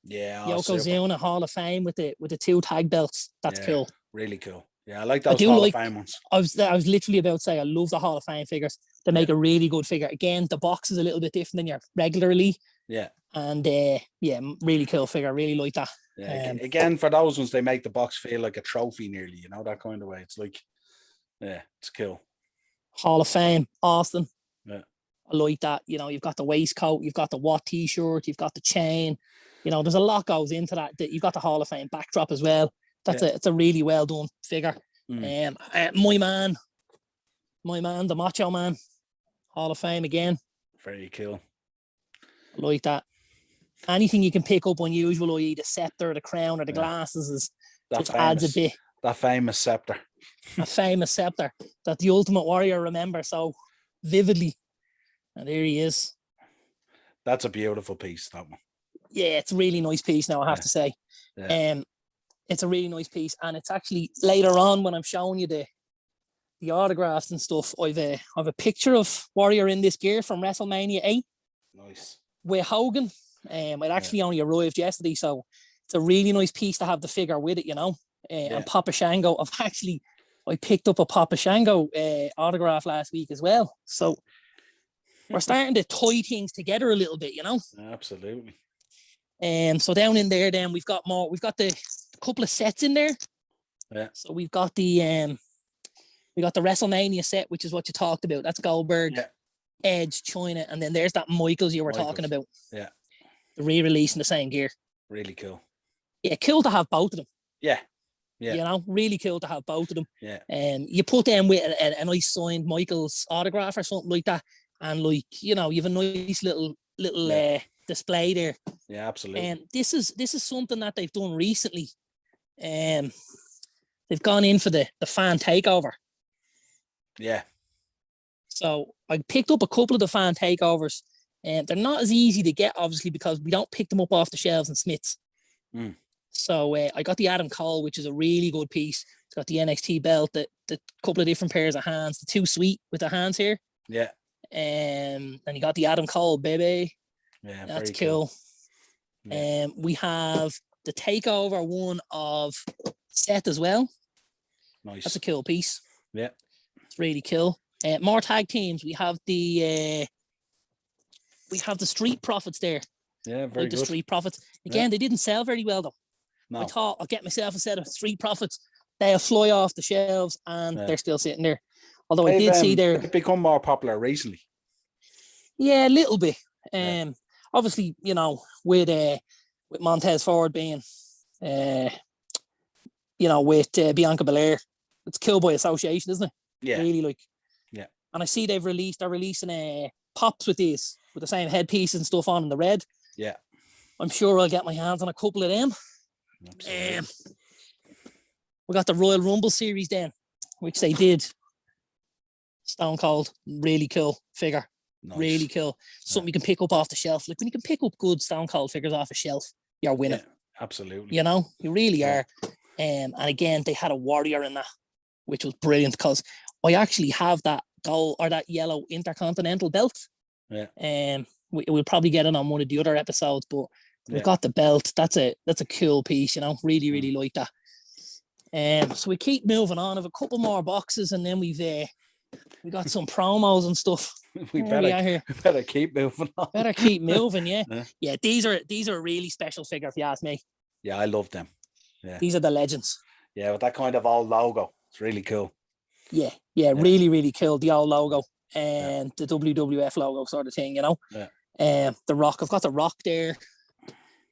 Yeah, Yokozuna Hall of Fame with the 2 tag belts. That's cool. Really cool. Yeah, I like I those do Hall like. of Fame ones. I was literally about to say I love the Hall of Fame figures. They make a really good figure. Again, the box is a little bit different than your regular Elite. Yeah. And really cool figure. Really like that. Yeah. Again, for those ones, they make the box feel like a trophy nearly, you know, that kind of way. It's like, yeah, it's cool. Hall of Fame, Austin. Yeah. I like that. You know, you've got the waistcoat, you've got the Watt t-shirt, you've got the chain. You know, there's a lot goes into that. You've got the Hall of Fame backdrop as well. It's a really well done figure. My man, the Macho Man, Hall of Fame again. Very cool. I like that. Anything you can pick up unusual, i.e. the scepter, the crown, or the glasses, adds a bit. That famous scepter. A famous scepter that the Ultimate Warrior remembers so vividly. And there he is. That's a beautiful piece, that one. Yeah, it's a really nice piece now, I have to say. Yeah. It's a really nice piece. And it's actually later on when I'm showing you the autographs and stuff, I've a picture of Warrior in this gear from WrestleMania 8. Nice. With Hogan. It actually only arrived yesterday, so it's a really nice piece to have the figure with it, you know. And Papa Shango, I picked up a Papa Shango autograph last week as well. So we're starting to tie things together a little bit, you know. Absolutely. So down in there, then we've got the couple of sets in there. Yeah. So we've got the WrestleMania set, which is what you talked about. That's Goldberg, Edge, China, and then there's that Michaels you were talking about. Yeah. The re-release in the same gear. Really cool. Yeah, cool to have both of them. Yeah. Yeah. You know, really cool to have both of them. Yeah. You put them with a nice signed Michaels autograph or something like that, and like, you know, you have a nice little display there. Yeah, absolutely. And this is something that they've done recently. They've gone in for the fan takeover. Yeah. So I picked up a couple of the fan takeovers, and they're not as easy to get, obviously, because we don't pick them up off the shelves in Smith's. So I got the Adam Cole, which is a really good piece. It's got the NXT belt, the couple of different pairs of hands, the 2 sweet with the hands here. Yeah. And you got the Adam Cole, baby. Yeah, that's very cool. Yeah. We have the takeover one of Seth as well. Nice. That's a cool piece. Yeah. It's really cool. More tag teams. We have the Street Profits there. Yeah, very good. The Street Profits. Again, they didn't sell very well though. No. I thought I'll get myself a set of Street Profits. They'll fly off the shelves and they're still sitting there. Although I did see they've become more popular recently. Yeah, a little bit. Obviously, you know, with Montez Ford being, with Bianca Belair, it's cool by association, isn't it? Yeah. Really like. Yeah. And I see they're releasing pops with these, with the same headpiece and stuff on in the red. Yeah. I'm sure I'll get my hands on a couple of them. We got the Royal Rumble series then, which they did. Stone Cold, really cool figure. Nice. Really cool. Something you can pick up off the shelf. Like when you can pick up good Stone Cold figures off a shelf, you're winning. Yeah, absolutely. You know, you really are. And again, they had a Warrior in that, which was brilliant because I actually have that gold or that yellow Intercontinental belt. Yeah. We'll probably get it on one of the other episodes, but we've got the belt. That's a cool piece, you know. Really, really like that. So we keep moving on. I have a couple more boxes, and then we got some promos and stuff. We better keep moving on. Better keep moving, yeah. Yeah, these are a really special figure, if you ask me. Yeah, I love them. Yeah. These are the legends. Yeah, with that kind of old logo. It's really cool. Yeah, really, really cool. The old logo and the WWF logo sort of thing, you know. Yeah. The Rock. I've got the Rock there.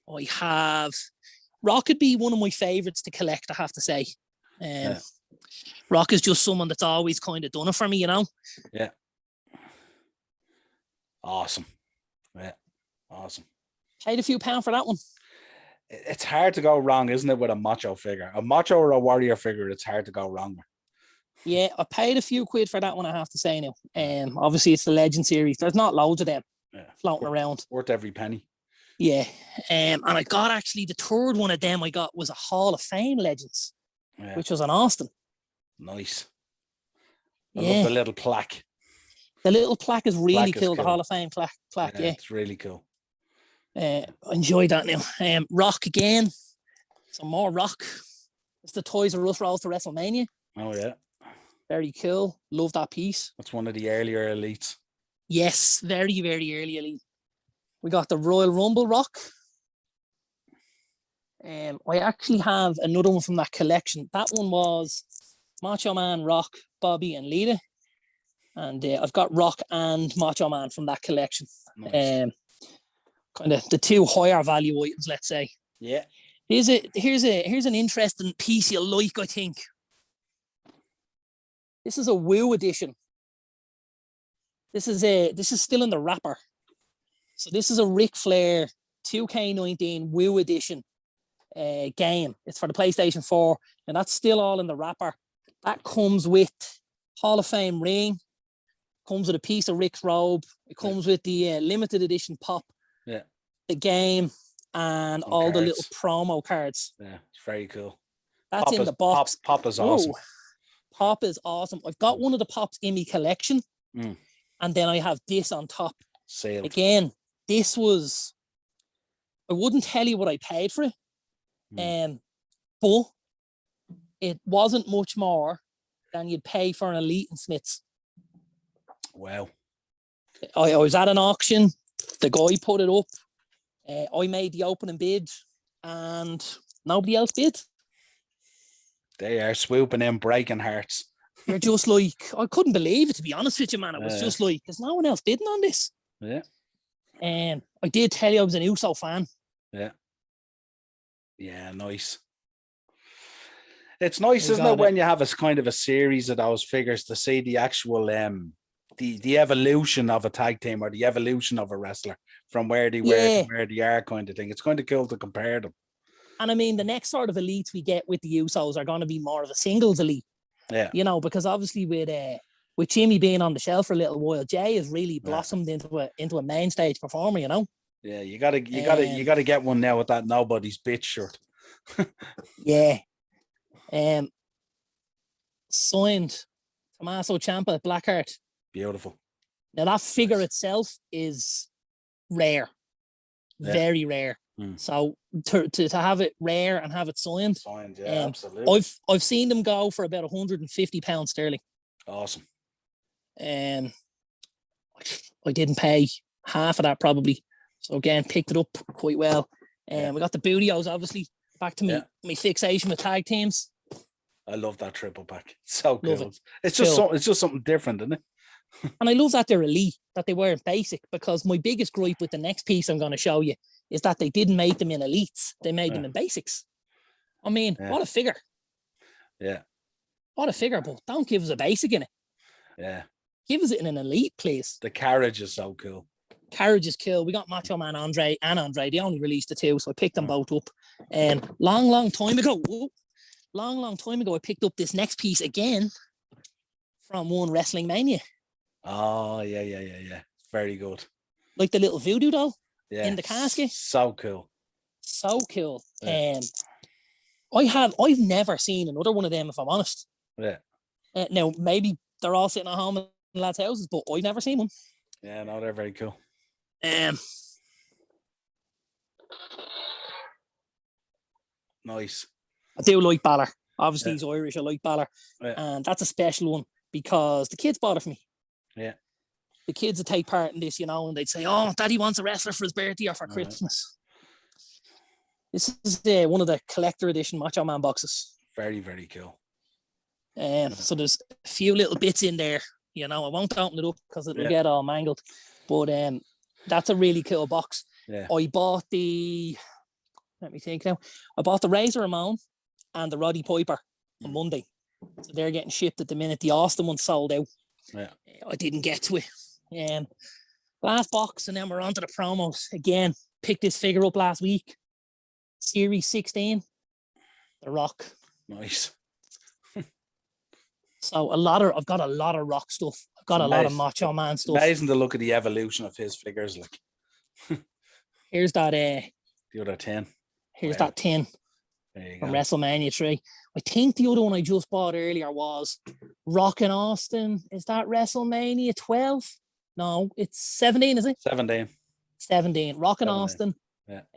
Rock could be one of my favorites to collect, I have to say. Rock is just someone that's always kind of done it for me, you know? Yeah. Awesome. Yeah. Awesome. Paid a few pounds for that one. It's hard to go wrong, isn't it, with a Macho figure? A Macho or a Warrior figure, it's hard to go wrong with. Yeah, I paid a few quid for that one, I have to say now. Obviously, it's the Legend series. There's not loads of them floating around. Worth every penny. Yeah. And I got actually the third one of them I got was a Hall of Fame Legends, which was in Austin. Nice. I love the little plaque. The little plaque is really cool. The Hall of Fame plaque, yeah. It's really cool. Enjoy that now. Rock again. Some more Rock. It's the Toys R Us rolls to WrestleMania. Oh, yeah. Very cool. Love that piece. That's one of the earlier elites. Yes, very, very early elite. We got the Royal Rumble Rock. I actually have another one from that collection. That one was Macho Man, Rock, Bobby, and Lita. And I've got Rock and Macho Man from that collection. Nice. Kind of the two higher value items, let's say. Yeah. Here's an interesting piece you'll like, I think. This is a Woo edition. This is still in the wrapper. So this is a Ric Flair 2K19 Woo edition game. It's for the PlayStation 4, and that's still all in the wrapper. That comes with Hall of Fame ring, comes with a piece of Rick's robe. It comes with the limited edition pop, the game, and all the little promo cards. Yeah, it's very cool. That's in the box. Pop is awesome. Whoa. Pop is awesome. I've got one of the pops in my collection, and then I have this on top. Sealed. Again, this was, I wouldn't tell you what I paid for it, but it wasn't much more than you'd pay for an Elite and Smiths. Wow. I was at an auction. The guy put it up. I made the opening bid, and nobody else bid. They are swooping in, breaking hearts. You're just like, I couldn't believe it, to be honest with you, man. It was just like, there's no one else bidding on this. Yeah. And I did tell you I was an Uso fan. Yeah. Yeah, nice. It's nice, isn't it, when you have a kind of a series of those figures to see the actual the evolution of a tag team or the evolution of a wrestler from where they were to where they are, kind of thing. It's kind of cool to compare them. And I mean, the next sort of elites we get with the Usos are going to be more of a singles elite. Yeah. You know, because obviously with Jimmy being on the shelf for a little while, Jay has really blossomed into a main stage performer, you know? Yeah, you gotta get one now with that Nobody's Bitch shirt. Yeah. Signed Tommaso Ciampa, Blackheart. Beautiful. Now that figure itself is rare. Yeah. Very rare. So to have it rare and have it signed, yeah, absolutely. I've seen them go for about £150 sterling. Awesome. I didn't pay half of that probably. So again, picked it up quite well. We got the Bootios, obviously. Back to me fixation with tag teams. I love that triple pack. So cool. It. It's just something different, isn't it? And I love that they're elite, that they weren't basic, because my biggest gripe with the next piece I'm going to show you is that they didn't make them in elites. They made them in basics. I mean, what a figure. Yeah. What a figure, but don't give us a basic in it. Yeah. Give us it in an elite, please. The carriage is so cool. Carriage is cool. We got Macho Man Andre and Andre. They only released the two, so I picked them both up. Long time ago, I picked up this next piece again from one Wrestlemania. Oh, yeah. Very good. Like the little voodoo doll in the casket. So cool. So cool. Yeah. I've never seen another one of them, if I'm honest. Yeah. Now, maybe they're all sitting at home in lads' houses, but I've never seen one. Yeah, no, they're very cool. Nice. I do like Balor. Obviously, he's Irish. I like Balor. Yeah. And that's a special one because the kids bought it for me. Yeah. The kids would take part in this, you know, and they'd say, oh, Daddy wants a wrestler for his birthday or for Christmas. This is one of the collector edition Macho Man boxes. Very, very cool. So there's a few little bits in there. You know, I won't open it up because it'll get all mangled. But that's a really cool box. Yeah. I bought let me think now. I bought the Razor Ramon and the Roddy Piper on Monday. So they're getting shipped at the minute. The Austin one sold out. Yeah. I didn't get to it. Last box, and then we're on to the promos. Again, picked this figure up last week. Series 16. The Rock. Nice. So I've got a lot of Rock stuff. I've got a lot of Macho Man stuff. Amazing to look at the evolution of his figures. Like, here's that. The other 10. Here's that 10 from WrestleMania 3. I think the other one I just bought earlier was Rock and Austin. Is that WrestleMania 12? No, it's 17, is it? 17. 17. Rock and Austin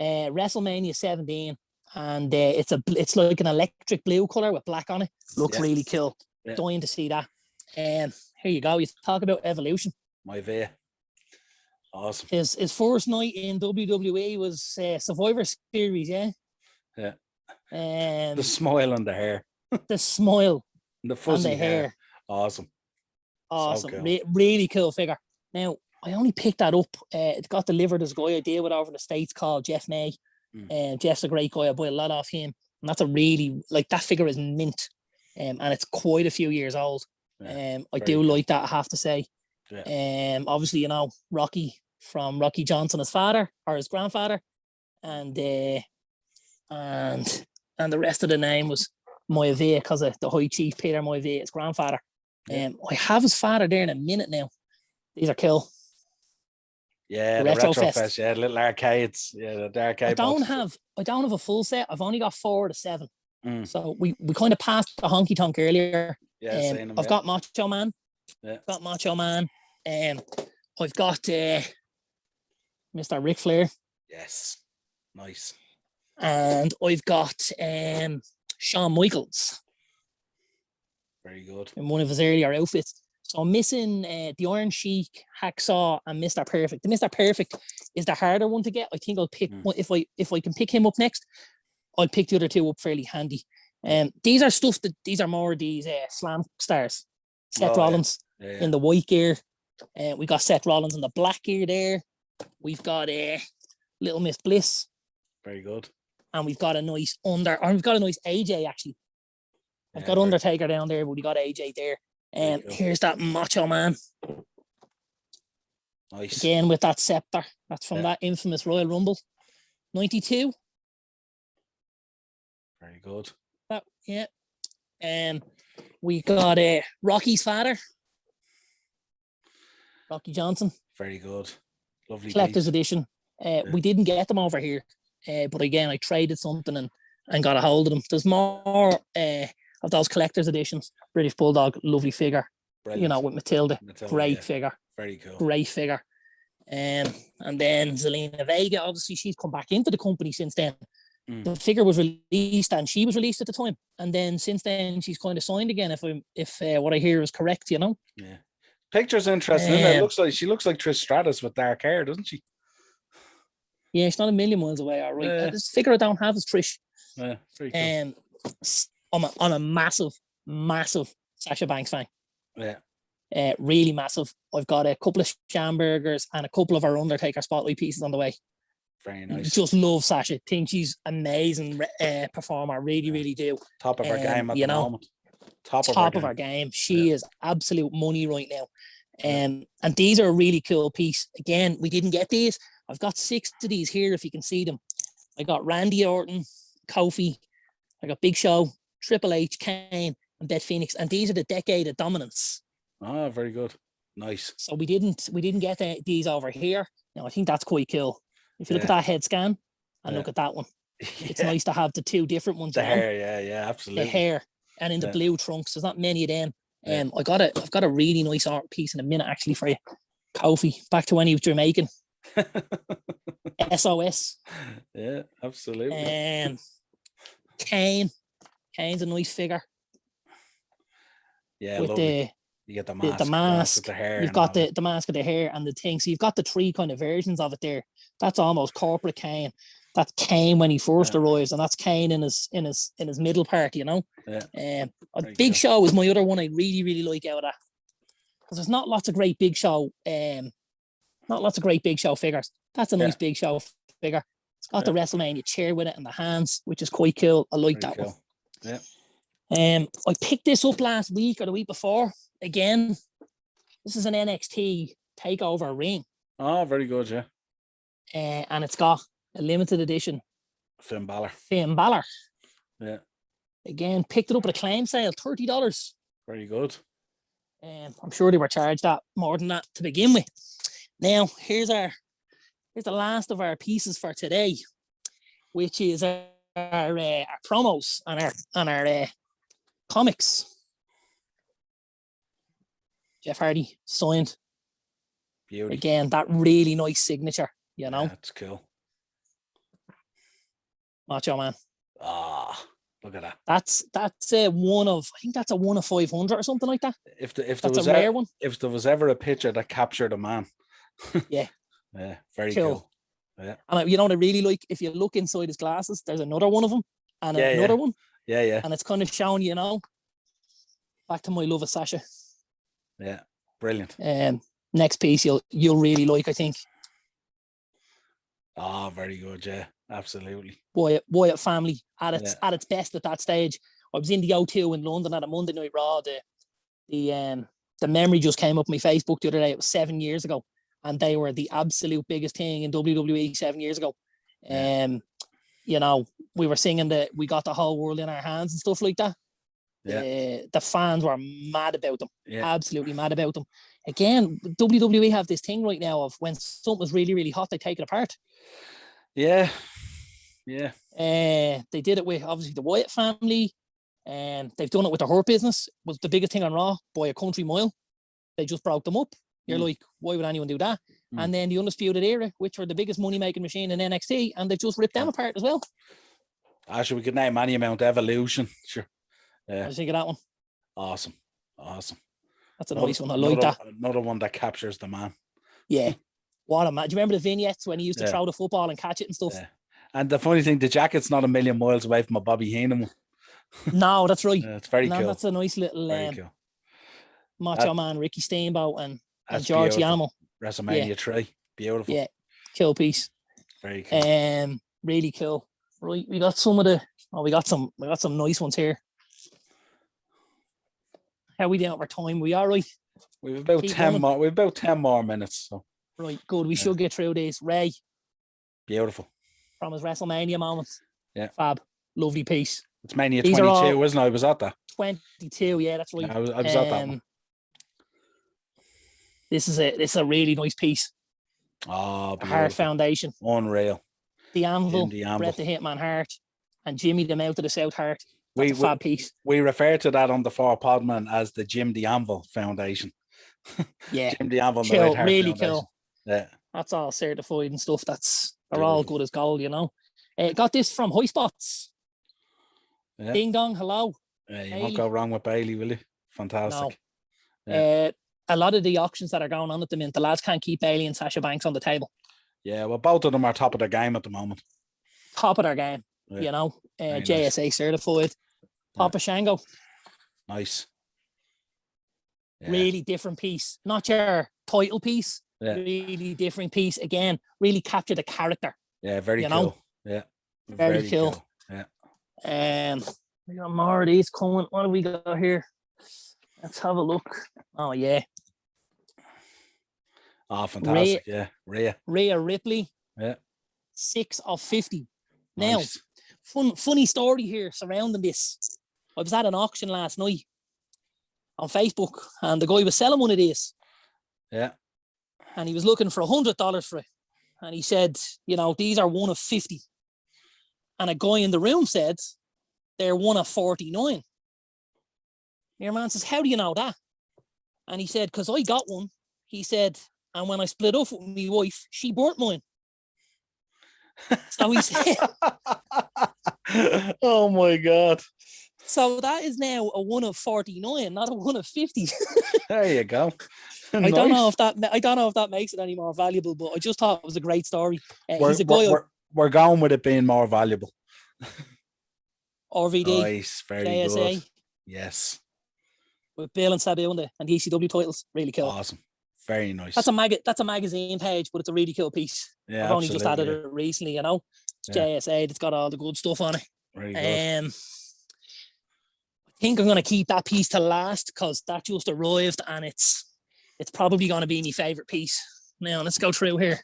WrestleMania 17, and it's like an electric blue color with black on it. Looks really cool. Dying to see that. Here you go. You talk about evolution. My V. Awesome. His first night in WWE was Survivor Series, Yeah. The smile on the hair. The smile. The fuzzy and the hair. Awesome. So cool. Really cool figure. Now, I only picked that up. It got delivered as a guy I deal with over in the States called Jeff May. Jeff's a great guy. I buy a lot off him. And that's a really, like, that figure is mint. And it's quite a few years old. I do cool. Like that, I have to say. Obviously, you know, Rocky from Rocky Johnson, his father or his grandfather, and the rest of the name was Moivia because of the High Chief Peter Moivia, his grandfather. I have his father there in a minute now. These are cool. Yeah, the Retrofest. Yeah, little arcades. Yeah, the arcade. I don't have a full set. I've only got 4 to 7. So we kind of passed the honky tonk earlier. Yeah, I've got Macho Man. Got Macho Man. I've got Mr. Ric Flair. Yes. Nice. And I've got Shawn Michaels. Very good. In one of his earlier outfits. So I'm missing the Iron Sheik, Hacksaw, and Mr. Perfect. The Mr. Perfect is the harder one to get. I think I'll pick one if I can pick him up next. I'll pick the other 2 up fairly handy. These are more these slam stars. Seth Rollins in the white gear. We got Seth Rollins in the black gear there. We've got Little Miss Bliss. Very good. And we've got a nice AJ actually. I've got Undertaker down there, but we got AJ there. And here's that Macho Man. Nice. Again with that scepter. That's from that infamous Royal Rumble. 92. Very good. We got Rocky's father. Rocky Johnson. Very good. Lovely collector's edition. We didn't get them over here. But again, I traded something and got a hold of them. There's more of those collector's editions. British Bulldog, lovely figure. Brilliant. You know, with Matilda great figure. Very cool. Great figure. And then Selena Vega, obviously she's come back into the company since then. The figure was released and she was released at the time. And then since then she's kind of signed again if what I hear is correct, you know. Yeah. Picture's interesting, isn't it? She looks like Trish Stratus with dark hair, doesn't she? Yeah, she's not a million miles away, all right. This figure I don't have is Trish. Yeah, very cool. On a massive Sasha Banks fan. Yeah. Really massive. I've got a couple of Schambergers and a couple of our Undertaker spotlight pieces on the way. Very nice. Just love Sasha. Think she's amazing performer. Really do. Top of her game at the moment. Top of her game. She is absolute money right now. And these are a really cool piece. Again, we didn't get these. I've got 6 of these here if you can see them. I got Randy Orton, Kofi, I got Big Show, Triple H, Kane, and Dead Phoenix. And these are the Decade of Dominance. Oh, very good. Nice. So we didn't get these over here. Now I think that's quite cool. If you look at that head scan and look at that one, it's nice to have the 2 different ones. The hair, yeah, absolutely. The hair and in the blue trunks. There's not many of them. I've got a really nice art piece in a minute actually for you. Kofi, back to when he was Jamaican. SOS. Yeah, absolutely. Kane's a nice figure. Yeah, with lovely. You get the mask. The mask. With the hair. You've got the mask with the hair and the thing. So you've got the 3 kind of versions of it there. That's almost corporate Kane. That's Kane when he first arrives, and that's Kane in his middle part, you know. Yeah. Big Show is my other one I really like out of that. Because there's not lots of great Big Show, figures. That's a nice Big Show figure. It's got the WrestleMania chair with it and the hands, which is quite cool. I like that one. Yeah. I picked this up last week or the week before. Again, this is an NXT takeover ring. Oh, very good, yeah. And it's got a limited edition Finn Balor. Yeah. Again, picked it up at a claim sale, $30. Very good. I'm sure they were charged that more than that to begin with. Now, here's the last of our pieces for today, which is our promos and our comics. Jeff Hardy signed. Beauty. Again, that really nice signature, you know. That's cool. Macho Man. Ah, look at that. That's I think that's a 1 of 500 or something like that. If That's a rare one. If there was ever a picture that captured a man. Yeah. Yeah, very cool. Yeah. And you know what I really like? If you look inside his glasses, there's another one of them and another one. Yeah. And it's kind of showing, you know, back to my love of Sasha. Yeah, brilliant. Next piece you'll really like, I think. Oh, very good. Yeah, absolutely. Wyatt family at its best at that stage. I was in the O2 in London at a Monday Night Raw. The memory just came up on my Facebook the other day. It was 7 years ago, and they were the absolute biggest thing in WWE 7 years ago. You know, we were singing we got the whole world in our hands and stuff like that. Yeah. The fans were mad about them. Yeah. Absolutely mad about them. Again, WWE have this thing right now of when something's really, really hot, they take it apart. Yeah. They did it with obviously the Wyatt family, and they've done it with the Hurt Business. Was the biggest thing on Raw by a country mile. They just broke them up. You're like, why would anyone do that? And then the Undisputed Era, which were the biggest money-making machine in NXT, and they've just ripped them apart as well. Actually, we could name any amount. Evolution, sure. Yeah. I think of that one. Awesome. That's a nice one. I like that. Another one that captures the man. Yeah. What a man. Do you remember the vignettes when he used to throw the football and catch it and stuff? Yeah. And the funny thing, the jacket's not a million miles away from a Bobby Heenan one. No, that's right. It's very cool. That's a nice little cool. Macho Man, Ricky Steamboat and George the Animal. WrestleMania 3. Beautiful. Yeah. Kill piece. Very cool. Really cool. Right. We got some nice ones here. How are we doing over time? We are right. We've about 10 more. We've about 10 more minutes. So. Right, good. We should get through this. Ray. Beautiful. From his WrestleMania moments. Yeah. Fab. Lovely piece. It's Mania 22, isn't it? I was at that. 22, yeah, that's right. Yeah, I was at that one. This is a really nice piece. Oh, beautiful. Hart Foundation. Unreal. The Anvil, Bret the Hitman Hart, and Jimmy the Mouth of the South Hart. That's a fab piece. We refer to that on the Podmen as the Jim the Anvil Foundation. Yeah. Jim the Anvil. Cool, really cool. Yeah. That's all certified and stuff. They're all good as gold, you know. Got this from High Spots. Yeah. Ding dong, hello. Yeah, you won't go wrong with Bailey, will you? Fantastic. No. Yeah. A lot of the auctions that are going on at the minute, the lads can't keep Bailey and Sasha Banks on the table. Yeah, well, both of them are top of their game at the moment. Top of their game, you know. JSA nice. Certified. Papa Shango. Nice. Yeah. Really different piece. Not your title piece. Yeah. Really different piece. Again, really capture the character. Yeah, very cool. Yeah. Very cool. Yeah. We got more of these coming. What do we got here? Let's have a look. Oh, yeah. Oh, fantastic. Rhea Ripley. Yeah. 6 of 50. Nice. Now, funny story here surrounding this. I was at an auction last night on Facebook, and the guy was selling one of these. Yeah. And he was looking for $100 for it. And he said, you know, these are 1 of 50. And a guy in the room said, they're 1 of 49. Your man says, how do you know that? And he said, because I got one. He said, and when I split up with my wife, she burnt mine. So he said, oh my God. So that is now a 1 of 49, not a 1 of 50. There you go. Nice. I don't know if that makes it any more valuable, but I just thought it was a great story. He's a guy. We're going with it being more valuable. RVD. Nice, very JSA, good. Yes. With Bill and Sabu and the ECW titles, really cool. Awesome, very nice. That's a magazine page, but it's a really cool piece. Yeah, I've only just added it recently, you know. It's JSA. It's got all the good stuff on it. Very good. I think I'm going to keep that piece to last because that just arrived, and it's probably going to be my favorite piece. Now let's go through here.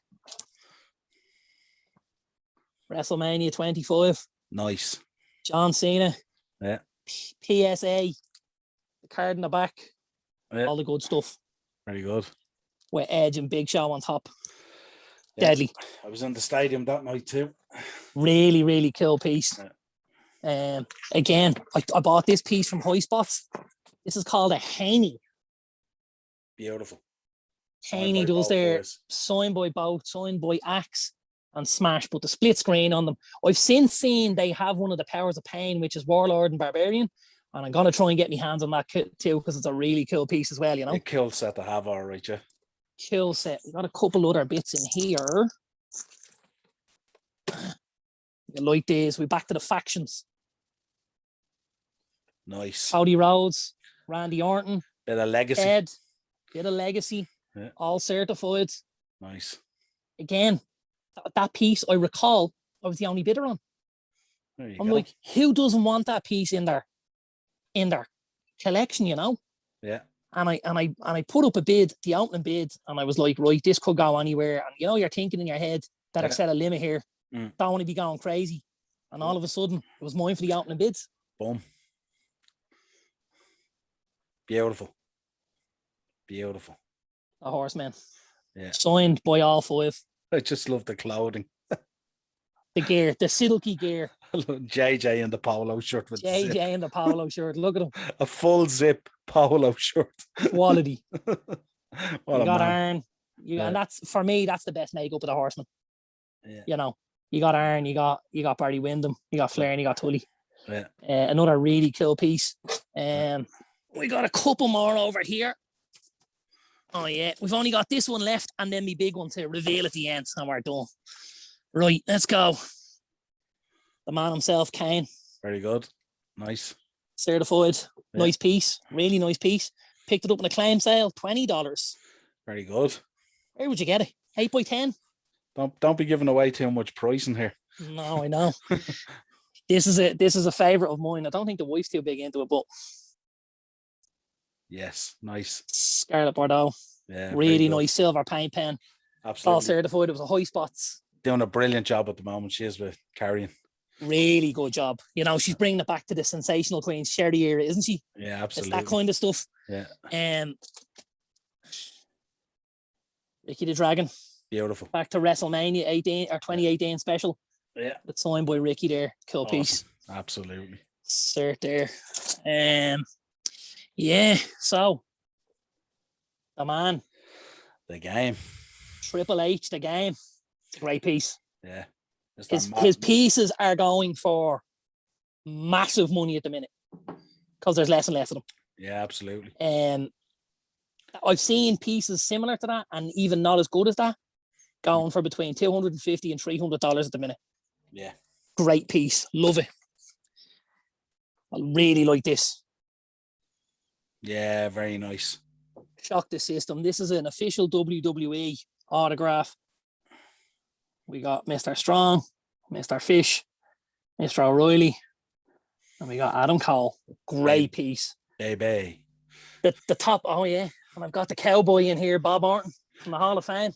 WrestleMania 25. Nice. John Cena. Yeah. PSA. The card in the back. Yeah. All the good stuff. Very good. With Edge and Big Show on top. Yeah. Deadly. I was in the stadium that night too. Really, really cool piece. Yeah. Again, I bought this piece from High Spots. This is called a Haney. Beautiful. Haney does their signed by both, signed by Axe and smash, but the split screen on them. I've since seen they have one of the Powers of Pain, which is Warlord and Barbarian, and I'm gonna try and get my hands on that too because it's a really cool piece as well. You know, a cool set to have, all right, yeah. Cool set. We got a couple other bits in here. You like these? We're back to the factions. Nice. Cody Rhodes, Randy Orton, Bit of legacy. Ed, bit of legacy. Yeah. All certified. Nice. Again, that piece, I recall, I was the only bidder on. I'm like, who doesn't want that piece in their collection, you know? Yeah. And I put up a bid, the opening bid, and I was like, right, this could go anywhere. And you know, you're thinking in your head that I've set a limit here. Don't want to be going crazy. And all of a sudden, it was mine for the opening bids. Boom. Beautiful. Beautiful. A Horseman. Yeah. Signed by all five. I just love the clothing. The gear, the silky gear. JJ in the polo shirt with JJ in the polo shirt. Look at him. A full zip polo shirt. Quality. You got Aaron. And that's, for me, that's the best makeup of the Horseman. Yeah. You know, you got Aaron, you got Barry Windham, you got Flair, and you got Tully. Yeah. Another really cool piece. We got a couple more over here. Oh yeah, we've only got this one left, and then the big one to reveal at the end, and we're done. Right, let's go. The man himself, Kane. Very good. Nice. Certified. Yeah. Nice piece. Really nice piece. Picked it up in a claim sale, $20. Very good. Where would you get it? 8x10? Don't be giving away too much pricing here. No, I know. This is a favorite of mine. I don't think the wife's too big into it, but yes, nice. Scarlet Bordeaux. Yeah. Really nice silver paint pen. Absolutely. All certified. It was a high spots. Doing a brilliant job at the moment. She is with carrying. Really good job. You know, she's bringing it back to the sensational Queen Sherry era, isn't she? Yeah, absolutely. It's that kind of stuff. Yeah. Ricky the Dragon. Beautiful. Back to WrestleMania 2018 special. Yeah. It's signed by Ricky there. Cool piece. Absolutely. Cert there. Yeah, so the man. The game. Triple H, the game. It's a great piece. Yeah. His pieces are going for massive money at the minute because there's less and less of them. Yeah, absolutely. I've seen pieces similar to that and even not as good as that going for between $250 and $300 at the minute. Yeah. Great piece. Love it. I really like this. Yeah, very nice. Shock the system. This is an official WWE autograph. We got Mr. Strong, Mr. Fish, Mr. O'Reilly, and we got Adam Cole. Great piece. Baby. The top, oh yeah. And I've got the cowboy in here, Bob Orton from the Hall of Fame.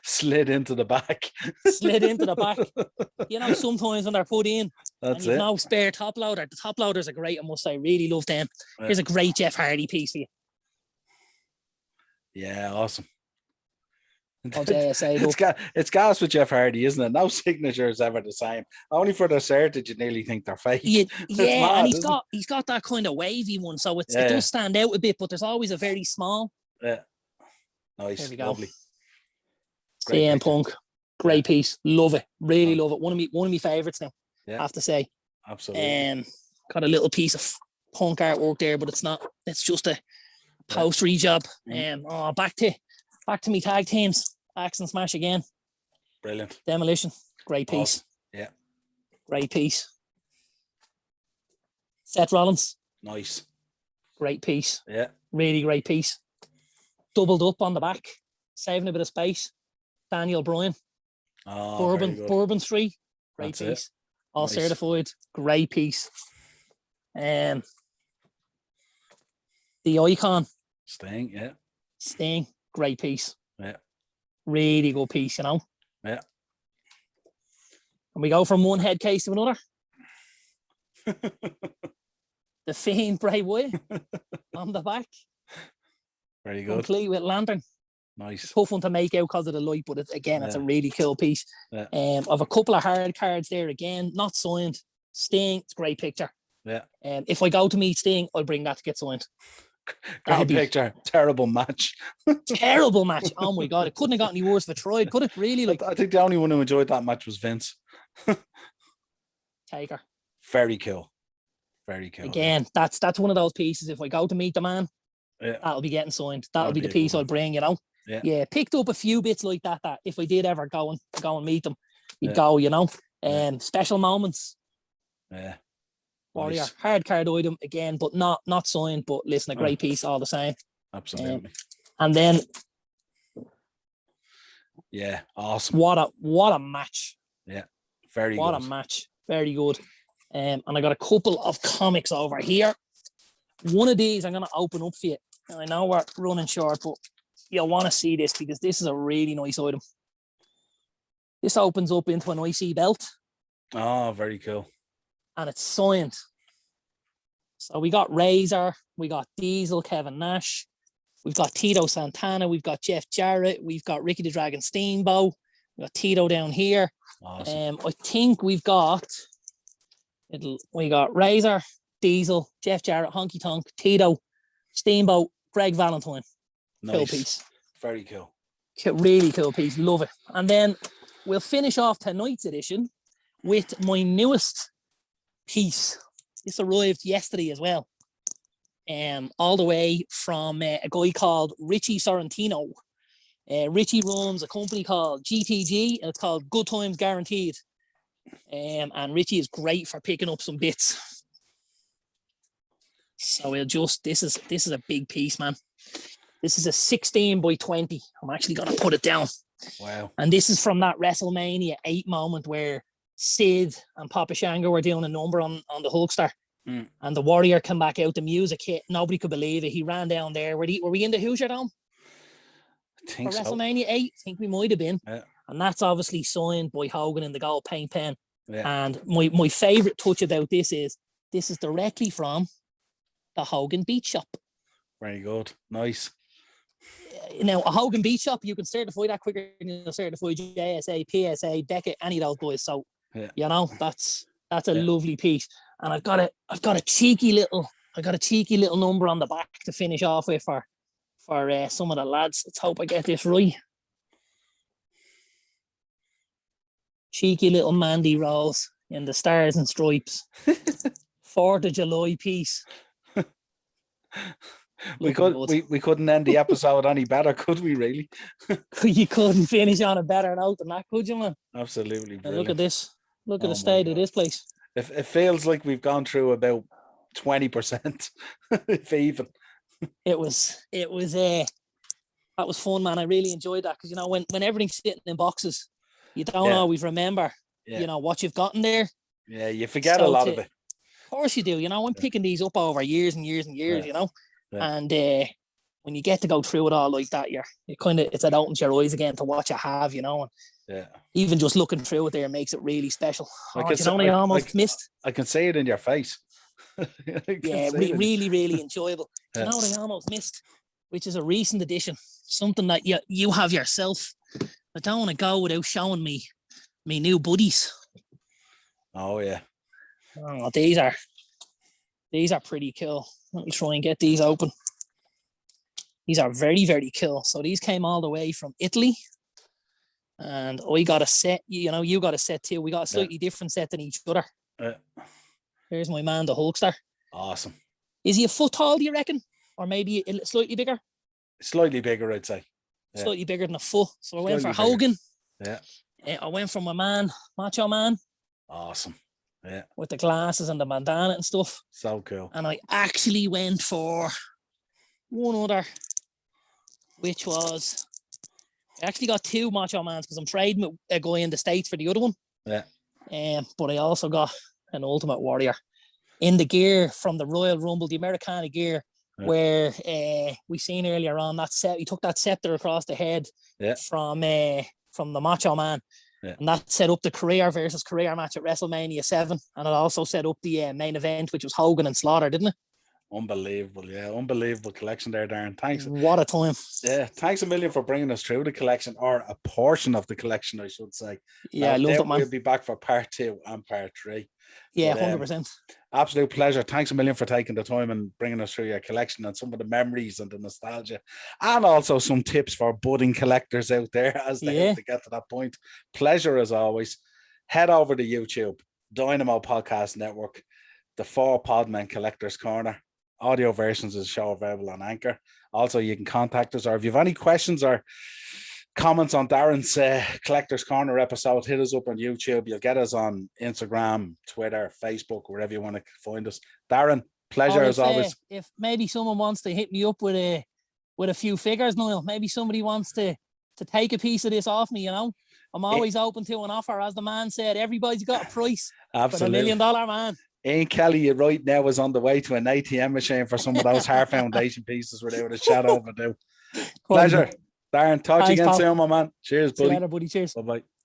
Slid into the back. Slid into the back. You know, sometimes when they're put in, that's and you've no spare top loader. The top loaders are great, I must say. Really love them. Yeah. Here's a great Jeff Hardy piece for you. Yeah, awesome. It's gas with Jeff Hardy, isn't it? No signature is ever the same. Only for the shirt did you nearly think they're fake. Yeah, mad, and he's got that kind of wavy one, so it does stand out a bit, but there's always a very small. Yeah, nice, there we go. Lovely. CM Punk, great piece, love it, really love it. One of my favorites now. I have to say, absolutely. Got a little piece of Punk artwork there, but it's not. It's just a postery job. Back to me tag teams. Axe and Smash again. Brilliant. Demolition. Great piece. Awesome. Yeah. Great piece. Seth Rollins. Nice. Great piece. Yeah. Really great piece. Doubled up on the back. Saving a bit of space. Daniel Bryan. Bourbon Street. Great That's piece. It. All certified. Great piece. The Icon. Sting. Great piece. Yeah. Really good piece, you know. Yeah. And we go from one head case to another. The Fiend Bray Wyatt on the back. Very good. Complete with lantern. Nice. Tough one to make out because of the light, but it's a really cool piece. Yeah. I've a couple of hard cards there again, not signed. Sting, it's a great picture. Yeah. If I go to meet Sting, I'll bring that to get signed. Great picture. Terrible match. Terrible match. Oh my God. It couldn't have got any worse if it tried, could it? Really? Like, I think the only one who enjoyed that match was Vince. Taker. Very cool. Very cool. Again, that's one of those pieces. If I go to meet the man, that'll be getting signed. That'll be the piece I'll bring, you know. Yeah. Picked up a few bits like that if I did ever go and meet them, you'd go, you know. Special moments. Yeah. Warrior. Nice. Hard card item again, but not signed, but listen, a great piece all the same. Absolutely. And then awesome. What a match. Yeah. Very good. What a match. Very good. And I got a couple of comics over here. One of these I'm going to open up for you. And I know we're running short, but you'll want to see this because this is a really nice item. This opens up into an IC belt. Oh, very cool. And it's signed. So we got Razor, we got Diesel, Kevin Nash, we've got Tito Santana, we've got Jeff Jarrett, we've got Ricky the Dragon Steamboat, we got Tito down here. Awesome. I think we got Razor, Diesel, Jeff Jarrett, Honky Tonk, Tito, Steamboat, Greg Valentine. Nice. Cool piece. Very cool. Really cool piece. Love it. And then we'll finish off tonight's edition with my newest piece. This arrived yesterday as well. All the way from a guy called Richie Sorrentino. Richie runs a company called GTG, and it's called Good Times Guaranteed. And Richie is great for picking up some bits. So this is a big piece, man. This is a 16 by 20. I'm actually gonna put it down. Wow. And this is from that WrestleMania 8 moment where Sid and Papa Shango were doing a number on the Hulkster. And the Warrior came back out, the music hit. Nobody could believe it. He ran down there. Were we in the Hoosier Dome? I think for so. WrestleMania 8? I think we might have been. Yeah. And that's obviously signed by Hogan in the gold paint pen. Yeah. And my favourite touch about this is directly from the Hogan Beat Shop. Very good. Nice. Now, a Hogan Beat Shop, you can certify that quicker than you'll certify JSA, PSA, Beckett, any of those boys. So, you know, that's a lovely piece. And I've got a cheeky little number on the back to finish off with for some of the lads. Let's hope I get this right. Cheeky little Mandy Rose in the Stars and Stripes. 4th of July piece. We couldn't end the episode any better, could we? Really? You couldn't finish on a better note than that, could you, man? Absolutely. Look at this. Look at the state of this place. It feels like we've gone through about 20%, if even. It was that was fun, man. I really enjoyed that because, you know, when everything's sitting in boxes, you don't always remember, you know, what you've gotten there. Yeah, you forget a lot of it. Of course you do. You know, I'm picking these up over years and years and years, you know. Yeah. And when you get to go through it all like that, it's it opens your eyes again to what you have, you know. And even just looking through it there makes it really special. I almost missed. I can see it in your face. Really, really enjoyable. You know what I almost missed, which is a recent addition, something that you have yourself. I don't want to go without showing me new buddies. Oh yeah. Oh, these are pretty cool. Let me try and get these open. These are very, very cool. So these came all the way from Italy. And I got a set, you know, you got a set too. We got a slightly different set than each other. Here's my man, the Hulkster. Awesome. Is he a foot tall, do you reckon? Or maybe slightly bigger? Slightly bigger, I'd say. Yeah. Slightly bigger than a foot. So I went for Hogan. Yeah. I went for my man, Macho Man. Awesome. Yeah. With the glasses and the bandana and stuff. So cool. And I actually went for one other, which was, I actually got 2 Macho Mans because I'm trading with a guy in the States for the other one. Yeah. But I also got an Ultimate Warrior in the gear from the Royal Rumble, the Americana gear, where we seen earlier on that set. He took that scepter across the head from the Macho Man. Yeah. And that set up the career versus career match at WrestleMania 7. And it also set up the main event, which was Hogan and Slaughter, didn't it? Unbelievable. Yeah, unbelievable collection there, Darren. Thanks. What a time. Yeah, thanks a million for bringing us through the collection, or a portion of the collection, I should say. Yeah, I loved it, man. We'll be back for part 2 and part 3. Yeah, 100%. Absolute pleasure. Thanks a million for taking the time and bringing us through your collection and some of the memories and the nostalgia, and also some tips for budding collectors out there as they hope to get to that point. Pleasure as always. Head over to YouTube, Dynamo Podcast Network, the 4 Podmen Collectors Corner. Audio versions of the show available on Anchor. Also, you can contact us, or if you have any questions or comments on Darren's Collector's Corner episode, hit us up on YouTube. You'll get us on Instagram, Twitter, Facebook, wherever you want to find us. Darren, pleasure as always. If maybe someone wants to hit me up with a few figures, Niall, maybe somebody wants to take a piece of this off me, I'm always open to an offer. As the man said, everybody's got a price. Absolutely. For the $1 million man. Ian Kelly right now is on the way to an ATM machine for some of those Heart Foundation pieces without a shadow of a doubt. Pleasure. Darren, talk to you again soon, my man. Cheers, buddy. See you later, buddy. Cheers. Bye-bye.